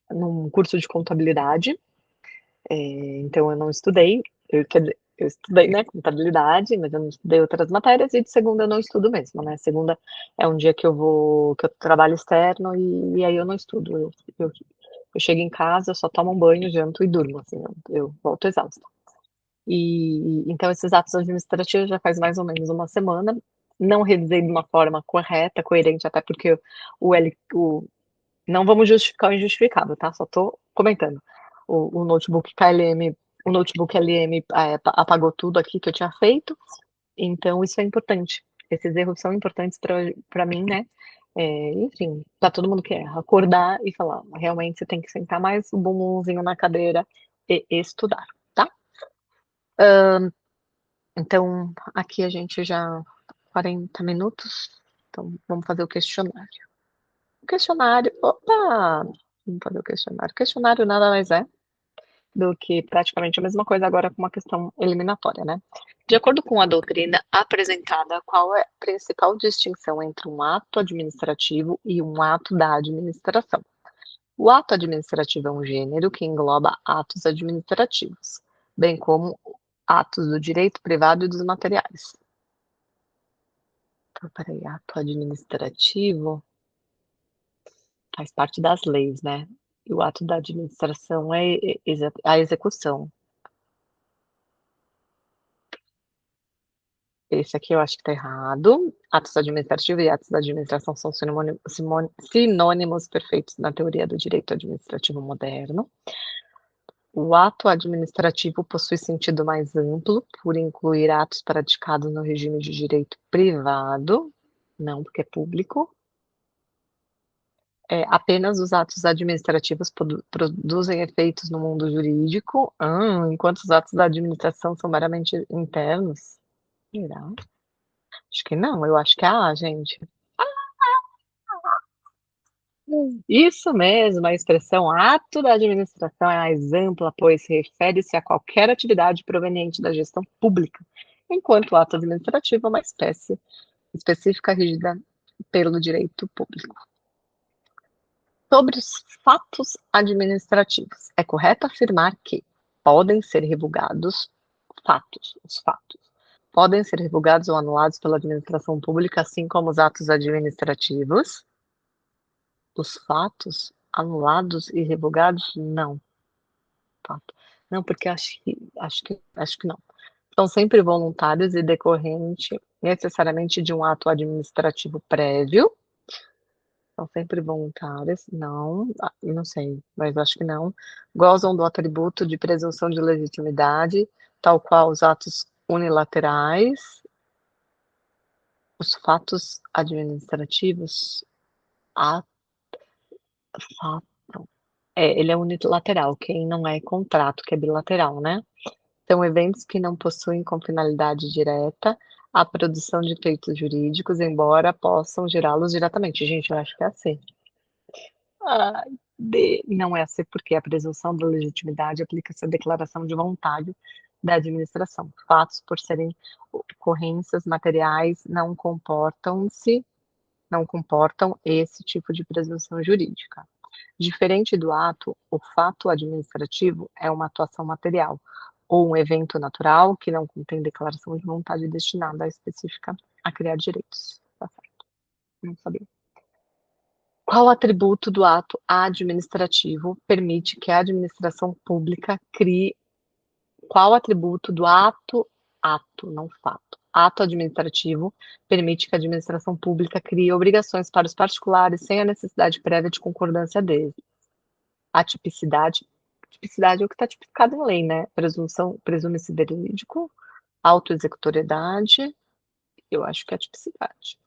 num curso de contabilidade. Então eu não estudei, quer dizer, eu estudei, né, contabilidade, mas eu não estudei outras matérias, e de segunda eu não estudo mesmo, né? Segunda é um dia que eu trabalho externo e aí eu não estudo. Eu chego em casa, eu só tomo um banho, janto e durmo, assim, eu volto exausta. E então esses atos administrativos já faz mais ou menos uma semana. Não revisei de uma forma correta, coerente, até porque o não vamos justificar o injustificável, tá? Só tô comentando. O notebook KLM, o notebook LM, apagou tudo aqui que eu tinha feito, então isso é importante. Esses erros são importantes para mim, né? Enfim, para todo mundo que erra, acordar e falar, realmente você tem que sentar mais o bumbumzinho na cadeira e estudar, tá? Então, aqui a gente já 40 minutos, então vamos fazer o questionário. O questionário, opa! Vamos fazer o questionário. O questionário nada mais é do que praticamente a mesma coisa, agora com uma questão eliminatória, né? De acordo com a doutrina apresentada, qual é a principal distinção entre um ato administrativo e um ato da administração? O ato administrativo é um gênero que engloba atos administrativos, bem como atos do direito privado e dos materiais. Então, peraí, ato administrativo faz parte das leis, né? E o ato da administração é a execução. Esse aqui eu acho que tá errado. Atos administrativos e atos da administração são sinônimos perfeitos na teoria do direito administrativo moderno. O ato administrativo possui sentido mais amplo, por incluir atos praticados no regime de direito privado, não porque é público. Apenas os atos administrativos produzem efeitos no mundo jurídico, enquanto os atos da administração são meramente internos. Será? Acho que não, eu acho que é A, gente. Isso mesmo, a expressão ato da administração é mais ampla, pois refere-se a qualquer atividade proveniente da gestão pública, enquanto o ato administrativo é uma espécie específica regida pelo direito público. Sobre os fatos administrativos, é correto afirmar que podem ser revogados os fatos, podem ser revogados ou anulados pela administração pública, assim como os atos administrativos. Os fatos anulados e revogados, não. Fato. Não, porque acho que não. São sempre voluntários e decorrente necessariamente de um ato administrativo prévio. São sempre voluntárias, não, não sei, mas acho que não. Gozam do atributo de presunção de legitimidade, tal qual os atos unilaterais. Os fatos administrativos, fato, ele é unilateral, quem não é contrato, que é bilateral, né? São eventos que não possuem com finalidade direta a produção de feitos jurídicos, embora possam gerá-los diretamente. Gente, eu acho que é assim. Ai, não é assim, porque a presunção da legitimidade aplica-se à declaração de vontade da administração. Fatos, por serem ocorrências materiais, não comportam esse tipo de presunção jurídica. Diferente do ato, o fato administrativo é uma atuação material ou um evento natural que não contém declaração de vontade destinada a criar direitos. Tá certo. Não sabia. Qual atributo do ato administrativo permite que a administração pública crie qual atributo do ato, não fato, ato administrativo permite que a administração pública crie obrigações para os particulares sem a necessidade prévia de concordância deles? A tipicidade é o que está tipificado em lei, né? Presume-se verídico, autoexecutoriedade, eu acho que é a tipicidade.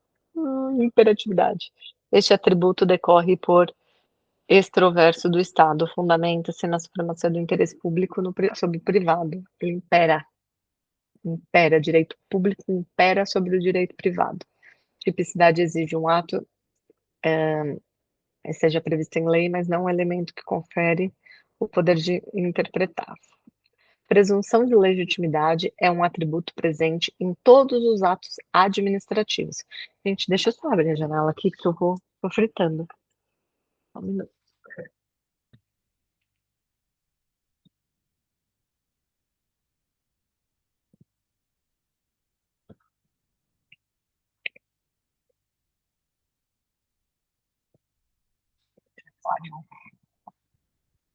Imperatividade. Este atributo decorre por extroverso do Estado, fundamenta-se na supremacia do interesse público sobre o privado. Ele impera, direito público impera sobre o direito privado. Tipicidade exige um ato seja previsto em lei, mas não um elemento que confere o poder de interpretar. Presunção de legitimidade é um atributo presente em todos os atos administrativos. Gente, deixa eu só abrir a janela aqui que eu vou fritando. Só um minuto.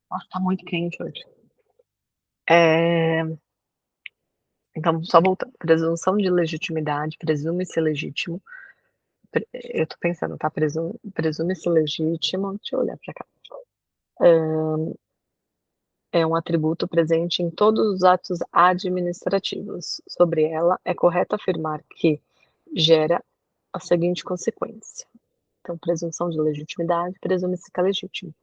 Nossa, tá muito quente hoje. Então, só voltando. Presunção de legitimidade, presume-se legítimo. Eu tô pensando, tá? Presume-se legítimo. Deixa eu olhar para cá. É um atributo presente em todos os atos administrativos. Sobre ela, é correto afirmar que gera a seguinte consequência. Então, presunção de legitimidade, presume-se que é legítimo.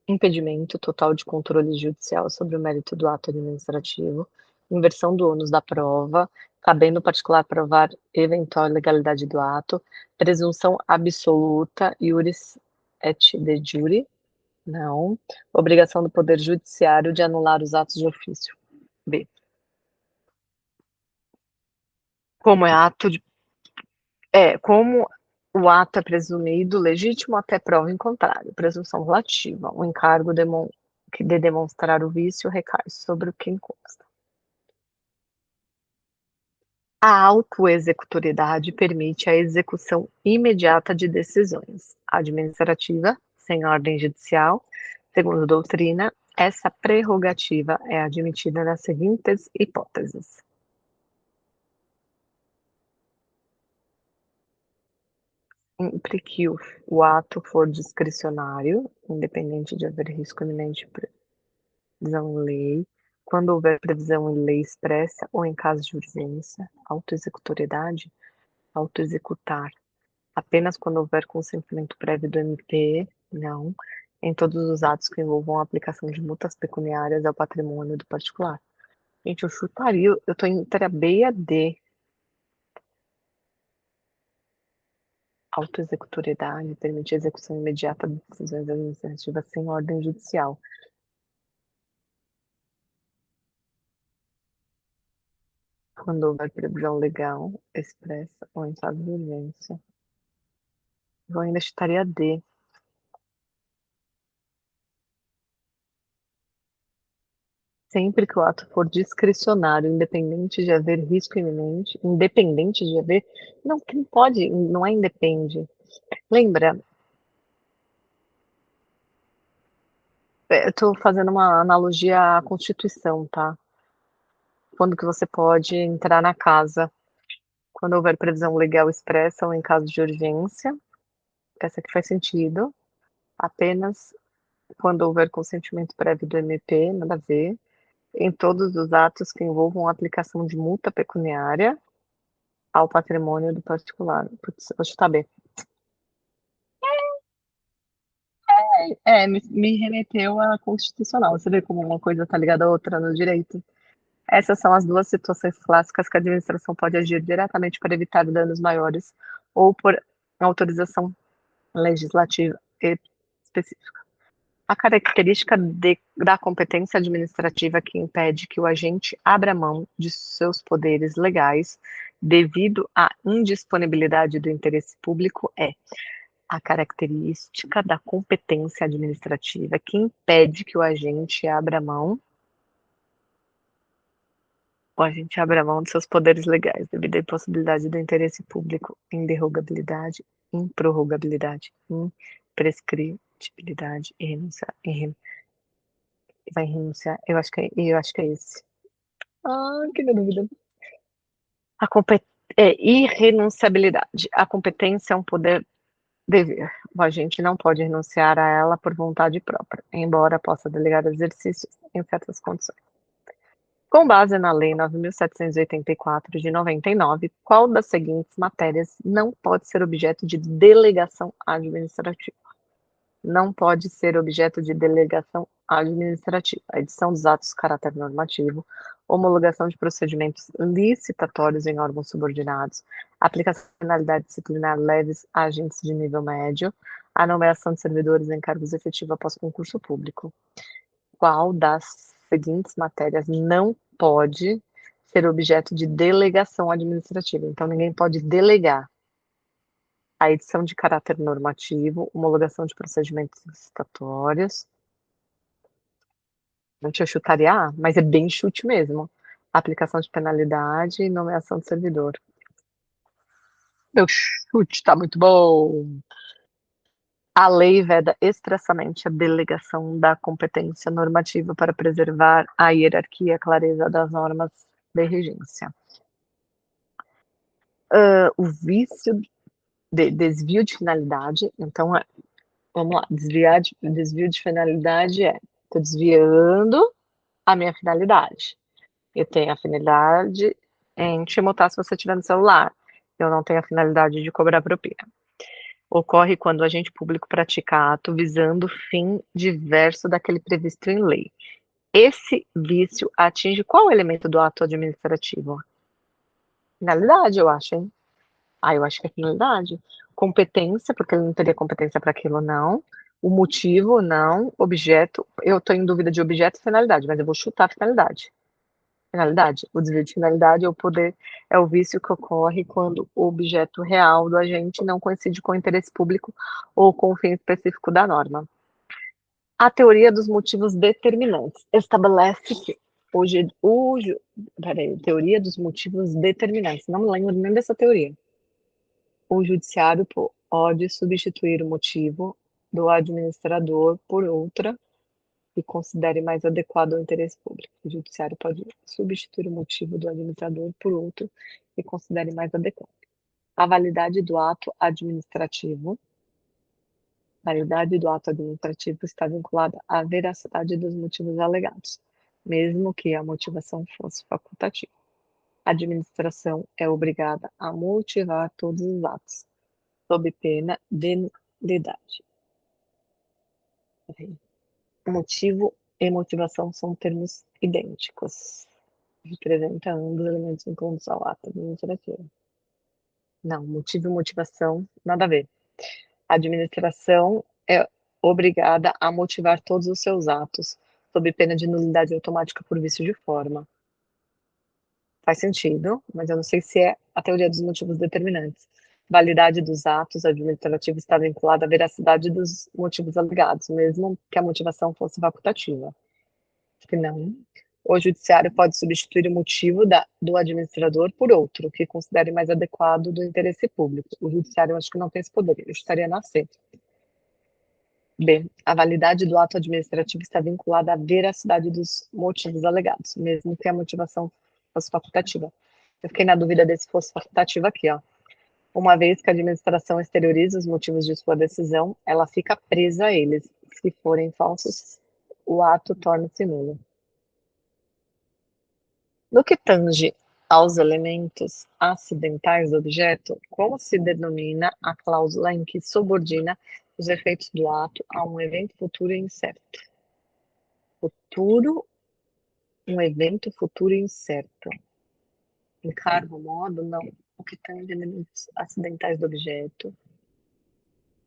Impedimento total de controle judicial sobre o mérito do ato administrativo, inversão do ônus da prova, cabendo o particular provar eventual legalidade do ato, presunção absoluta, iuris et de jure, não, obrigação do poder judiciário de anular os atos de ofício. B. Como é ato de como o ato é presumido legítimo até prova em contrário, presunção relativa, o encargo de demonstrar o vício recai sobre o que consta. A autoexecutoriedade permite a execução imediata de decisões administrativa, sem ordem judicial. Segundo a doutrina, essa prerrogativa é admitida nas seguintes hipóteses. Sempre que o ato for discricionário, independente de haver risco iminente de previsão em lei, quando houver previsão em lei expressa ou em caso de urgência, autoexecutoriedade, autoexecutar, apenas quando houver consentimento prévio do MP, não, em todos os atos que envolvam a aplicação de multas pecuniárias ao patrimônio do particular. Gente, eu chutaria, eu tô entre a B e a D. Autoexecutoriedade permite a execução imediata de decisões administrativas sem ordem judicial. Quando houver previsão legal expressa ou em caso de urgência. Eu ainda chutaria D. Sempre que o ato for discricionário, independente de haver risco iminente, independente de haver. Não, que não pode, não é independe. Lembra, eu tô fazendo uma analogia à Constituição, tá? Quando que você pode entrar na casa? Quando houver previsão legal expressa ou em caso de urgência, essa aqui faz sentido. Apenas quando houver consentimento prévio do MP, nada a ver. Em todos os atos que envolvam a aplicação de multa pecuniária ao patrimônio do particular. Putz, vou chutar B. Me remeteu à constitucional. Você vê como uma coisa está ligada à outra no direito. Essas são as duas situações clássicas que a administração pode agir diretamente para evitar danos maiores ou por autorização legislativa específica. A característica da competência administrativa que impede que o agente abra mão de seus poderes legais devido à indisponibilidade do interesse público é a característica da competência administrativa que impede que o agente abra mão de seus poderes legais devido à impossibilidade do interesse público, inderrogabilidade, improrrogabilidade, imprescritibilidade e renunciar, vai renunciar. Eu acho que é esse. Ah, que dúvida. A irrenunciabilidade. A competência é um poder dever. O agente não pode renunciar a ela por vontade própria, embora possa delegar exercícios em certas condições. Com base na Lei 9.784 de 99, qual das seguintes matérias não pode ser objeto de delegação administrativa? Não pode ser objeto de delegação administrativa. A edição dos atos de caráter normativo, homologação de procedimentos licitatórios em órgãos subordinados, aplicação de penalidade disciplinar leves a agentes de nível médio, a nomeação de servidores em cargos efetivos após concurso público. Qual das seguintes matérias não pode ser objeto de delegação administrativa? Então, ninguém pode delegar a edição de caráter normativo, homologação de procedimentos licitatórios. Não tinha chutaria A, mas é bem chute mesmo. Aplicação de penalidade e nomeação de servidor. Meu chute tá muito bom. A lei veda expressamente a delegação da competência normativa para preservar a hierarquia e a clareza das normas de regência. O vício de desvio de finalidade, então, vamos lá, desvio de finalidade estou desviando a minha finalidade. Eu tenho a finalidade em te multar se você estiver no celular. Eu não tenho a finalidade de cobrar propina. Ocorre quando o agente público pratica ato visando fim diverso daquele previsto em lei. Esse vício atinge qual elemento do ato administrativo? Finalidade, eu acho, hein? Eu acho que é finalidade. Competência, porque ele não teria competência para aquilo, não. O motivo, não. Objeto, eu estou em dúvida de objeto e finalidade, mas eu vou chutar a finalidade. Finalidade. O desvio de finalidade é o poder, é o vício que ocorre quando o objeto real do agente não coincide com o interesse público ou com o fim específico da norma. A teoria dos motivos determinantes estabelece que teoria dos motivos determinantes. Não me lembro nem dessa teoria. O judiciário pode substituir o motivo do administrador por outra e considere mais adequado ao interesse público. O judiciário pode substituir o motivo do administrador por outro e considere mais adequado. A validade do ato administrativo. Validade do ato administrativo está vinculada à veracidade dos motivos alegados, mesmo que a motivação fosse facultativa. A administração é obrigada a motivar todos os atos, sob pena de nulidade. Motivo e motivação são termos idênticos. Representa ambos elementos vinculantes ao ato administrativo. Não, motivo e motivação, nada a ver. A administração é obrigada a motivar todos os seus atos, sob pena de nulidade automática por vício de forma. Faz sentido, mas eu não sei se é a teoria dos motivos determinantes. Validade dos atos administrativos está vinculada à veracidade dos motivos alegados, mesmo que a motivação fosse facultativa. Acho que não. O judiciário pode substituir o motivo do administrador por outro, que considere mais adequado do interesse público. O judiciário, acho que não tem esse poder, ele estaria na C. B. A validade do ato administrativo está vinculada à veracidade dos motivos alegados, mesmo que a motivação fosse facultativa. Eu fiquei na dúvida desse fosse facultativa aqui, ó. Uma vez que a administração exterioriza os motivos de sua decisão, ela fica presa a eles. Se forem falsos, o ato torna-se nulo. No que tange aos elementos acidentais do objeto, como se denomina a cláusula em que subordina os efeitos do ato a um evento futuro incerto? Um evento futuro incerto. Encargo, modo, não. O que tange elementos acidentais do objeto.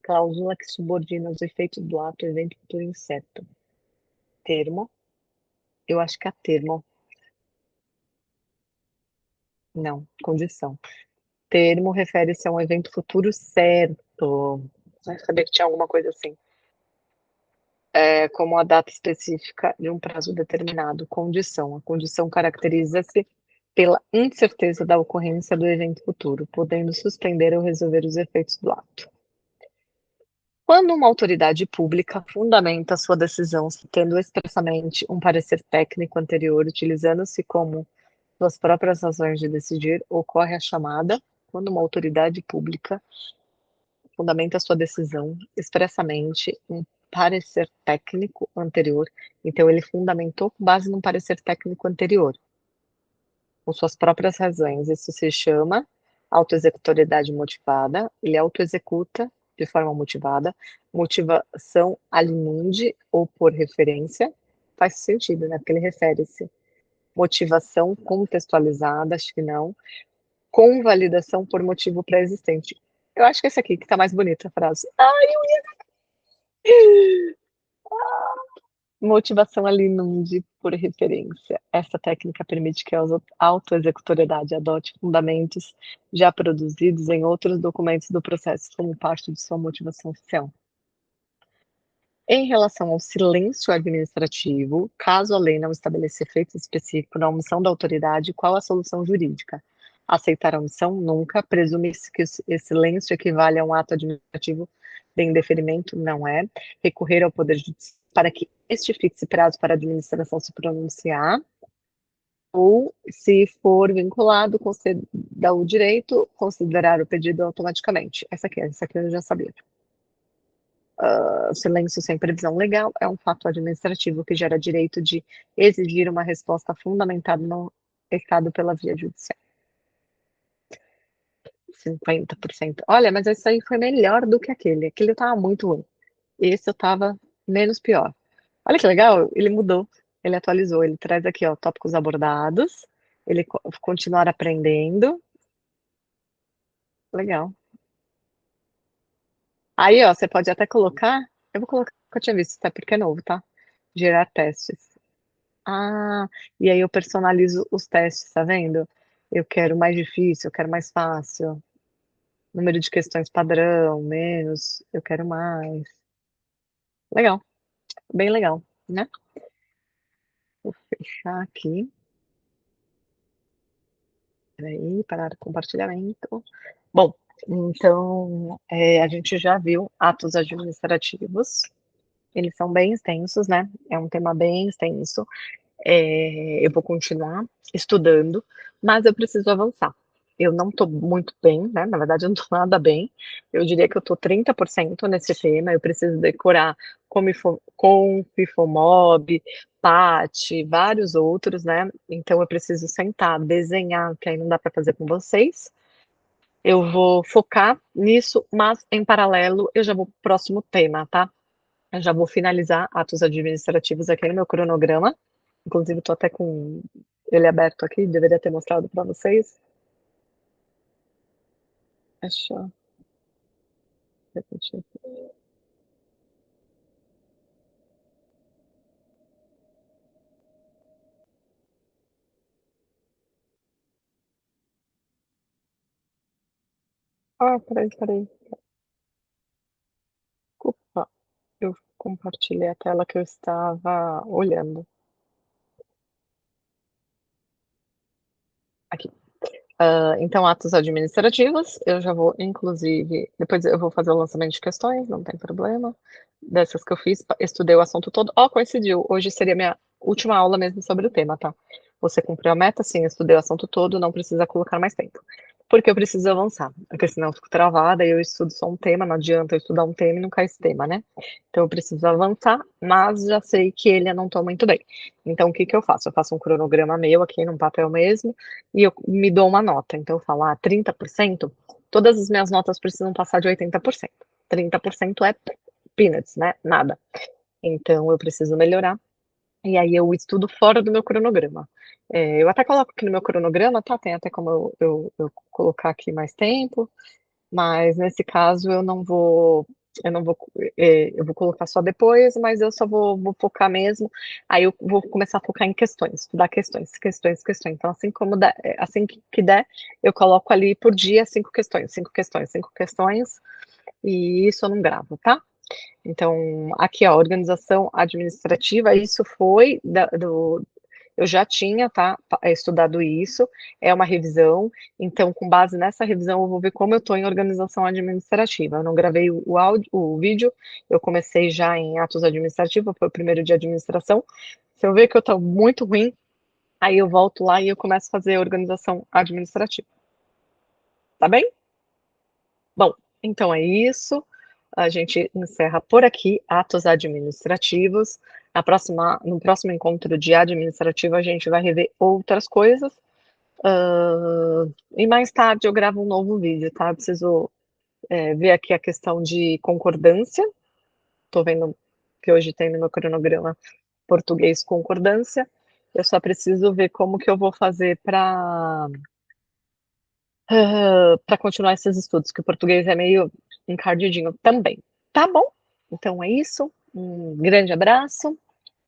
Cláusula que subordina os efeitos do ato a evento futuro incerto. Termo. Eu acho que é termo. Não, condição. Termo refere-se a um evento futuro certo. Eu sabia que tinha alguma coisa assim. Como a data específica de um prazo determinado. Condição. A condição caracteriza-se pela incerteza da ocorrência do evento futuro, podendo suspender ou resolver os efeitos do ato. Quando uma autoridade pública fundamenta sua decisão citando expressamente um parecer técnico anterior, utilizando-se como suas próprias razões de decidir, ocorre a chamada, quando uma autoridade pública fundamenta sua decisão expressamente um parecer técnico anterior, então ele fundamentou com base num parecer técnico anterior, com suas próprias razões. Isso se chama autoexecutoriedade motivada, ele autoexecuta de forma motivada, motivação alinundi ou por referência, faz sentido, né, porque ele refere-se. Motivação contextualizada, acho que não. Convalidação por motivo pré-existente. Eu acho que esse aqui que tá mais bonita a frase. Ai, motivação alinundi por referência. Essa técnica permite que a autoexecutoriedade adote fundamentos já produzidos em outros documentos do processo como parte de sua motivação oficial. Em relação ao silêncio administrativo, caso a lei não estabeleça efeito específico na omissão da autoridade, qual a solução jurídica? Aceitar a omissão? Nunca. Presume-se que esse silêncio equivale a um ato administrativo de indeferimento? Não é. Recorrer ao Poder Judiciário para que este fixe prazo para a administração se pronunciar, ou, se for vinculado, conceda o direito, considerar o pedido automaticamente. Essa aqui eu já sabia. Silêncio sem previsão legal é um fato administrativo que gera direito de exigir uma resposta fundamentada no Estado pela via judicial. 50%. Olha, mas esse aí foi melhor do que aquele. Aquele estava muito ruim. Esse eu estava menos pior. Olha que legal, ele mudou, ele atualizou, ele traz aqui, ó, tópicos abordados, ele continuar aprendendo. Legal. Aí, ó, você pode até colocar, eu vou colocar que eu tinha visto, até porque é novo, tá? Gerar testes. Ah, e aí eu personalizo os testes, tá vendo? Eu quero mais difícil, eu quero mais fácil. Número de questões padrão, menos, eu quero mais. Legal, bem legal, né? Vou fechar aqui. Peraí, parar o compartilhamento. Bom, então, a gente já viu atos administrativos, eles são bem extensos, né? É um tema bem extenso. Eu vou continuar estudando, mas eu preciso avançar. eu não estou muito bem, né, na verdade eu não estou nada bem, eu diria que eu estou 30% nesse tema, eu preciso decorar Conf, Ifomob, PAT, vários outros, né, então eu preciso sentar, desenhar, que aí não dá para fazer com vocês. Eu vou focar nisso, mas em paralelo eu já vou para o próximo tema, tá. Eu já vou finalizar atos administrativos aqui no meu cronograma, inclusive estou até com ele aberto aqui, deveria ter mostrado para vocês. Deixa eu repetir aqui. Ah, espera aí. Desculpa, eu compartilhei a tela que eu estava olhando. Aqui. Então, atos administrativos, eu já vou, inclusive, depois eu vou fazer o lançamento de questões, não tem problema. Dessas que eu fiz, estudei o assunto todo. Ó, coincidiu, hoje seria minha última aula mesmo sobre o tema, tá? Você cumpriu a meta? Sim, estudei o assunto todo, não precisa colocar mais tempo. Porque eu preciso avançar, porque senão eu fico travada e eu estudo só um tema, não adianta eu estudar um tema e não cair esse tema, né? Então eu preciso avançar, mas já sei que ele eu não estou muito bem. Então o que que eu faço? Eu faço um cronograma meu aqui num papel mesmo, e eu me dou uma nota. Então eu falo, 30%, todas as minhas notas precisam passar de 80%. 30% é peanuts, né? Nada. Então eu preciso melhorar. E aí eu estudo fora do meu cronograma. Eu até coloco aqui no meu cronograma, tá? Tem até como eu colocar aqui mais tempo, mas nesse caso eu não vou, eu vou colocar só depois, mas eu só vou focar mesmo, aí eu vou começar a focar em questões, estudar questões, questões, questões. Então assim como der, assim que der, eu coloco ali por dia 5 questões, 5 questões, 5 questões, e isso eu não gravo, tá? Então, aqui ó, organização administrativa, isso foi eu já tinha, tá, estudado isso, é uma revisão, então com base nessa revisão eu vou ver como eu estou em organização administrativa. Eu não gravei o áudio, o vídeo, eu comecei já em atos administrativos, foi o primeiro de administração. Se eu ver que eu estou muito ruim, aí eu volto lá e eu começo a fazer organização administrativa. Tá bem? Bom, então é isso. A gente encerra por aqui atos administrativos. No próximo encontro de administrativo, a gente vai rever outras coisas. E mais tarde eu gravo um novo vídeo, tá? Eu preciso ver aqui a questão de concordância. Estou vendo que hoje tem no meu cronograma português concordância. Eu só preciso ver como que eu vou fazer para continuar esses estudos, que o português é meio encardidinho também. Tá bom? Então é isso. Um grande abraço.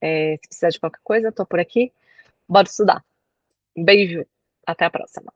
Se precisar de qualquer coisa, estou por aqui. Bora estudar. Um beijo. Até a próxima.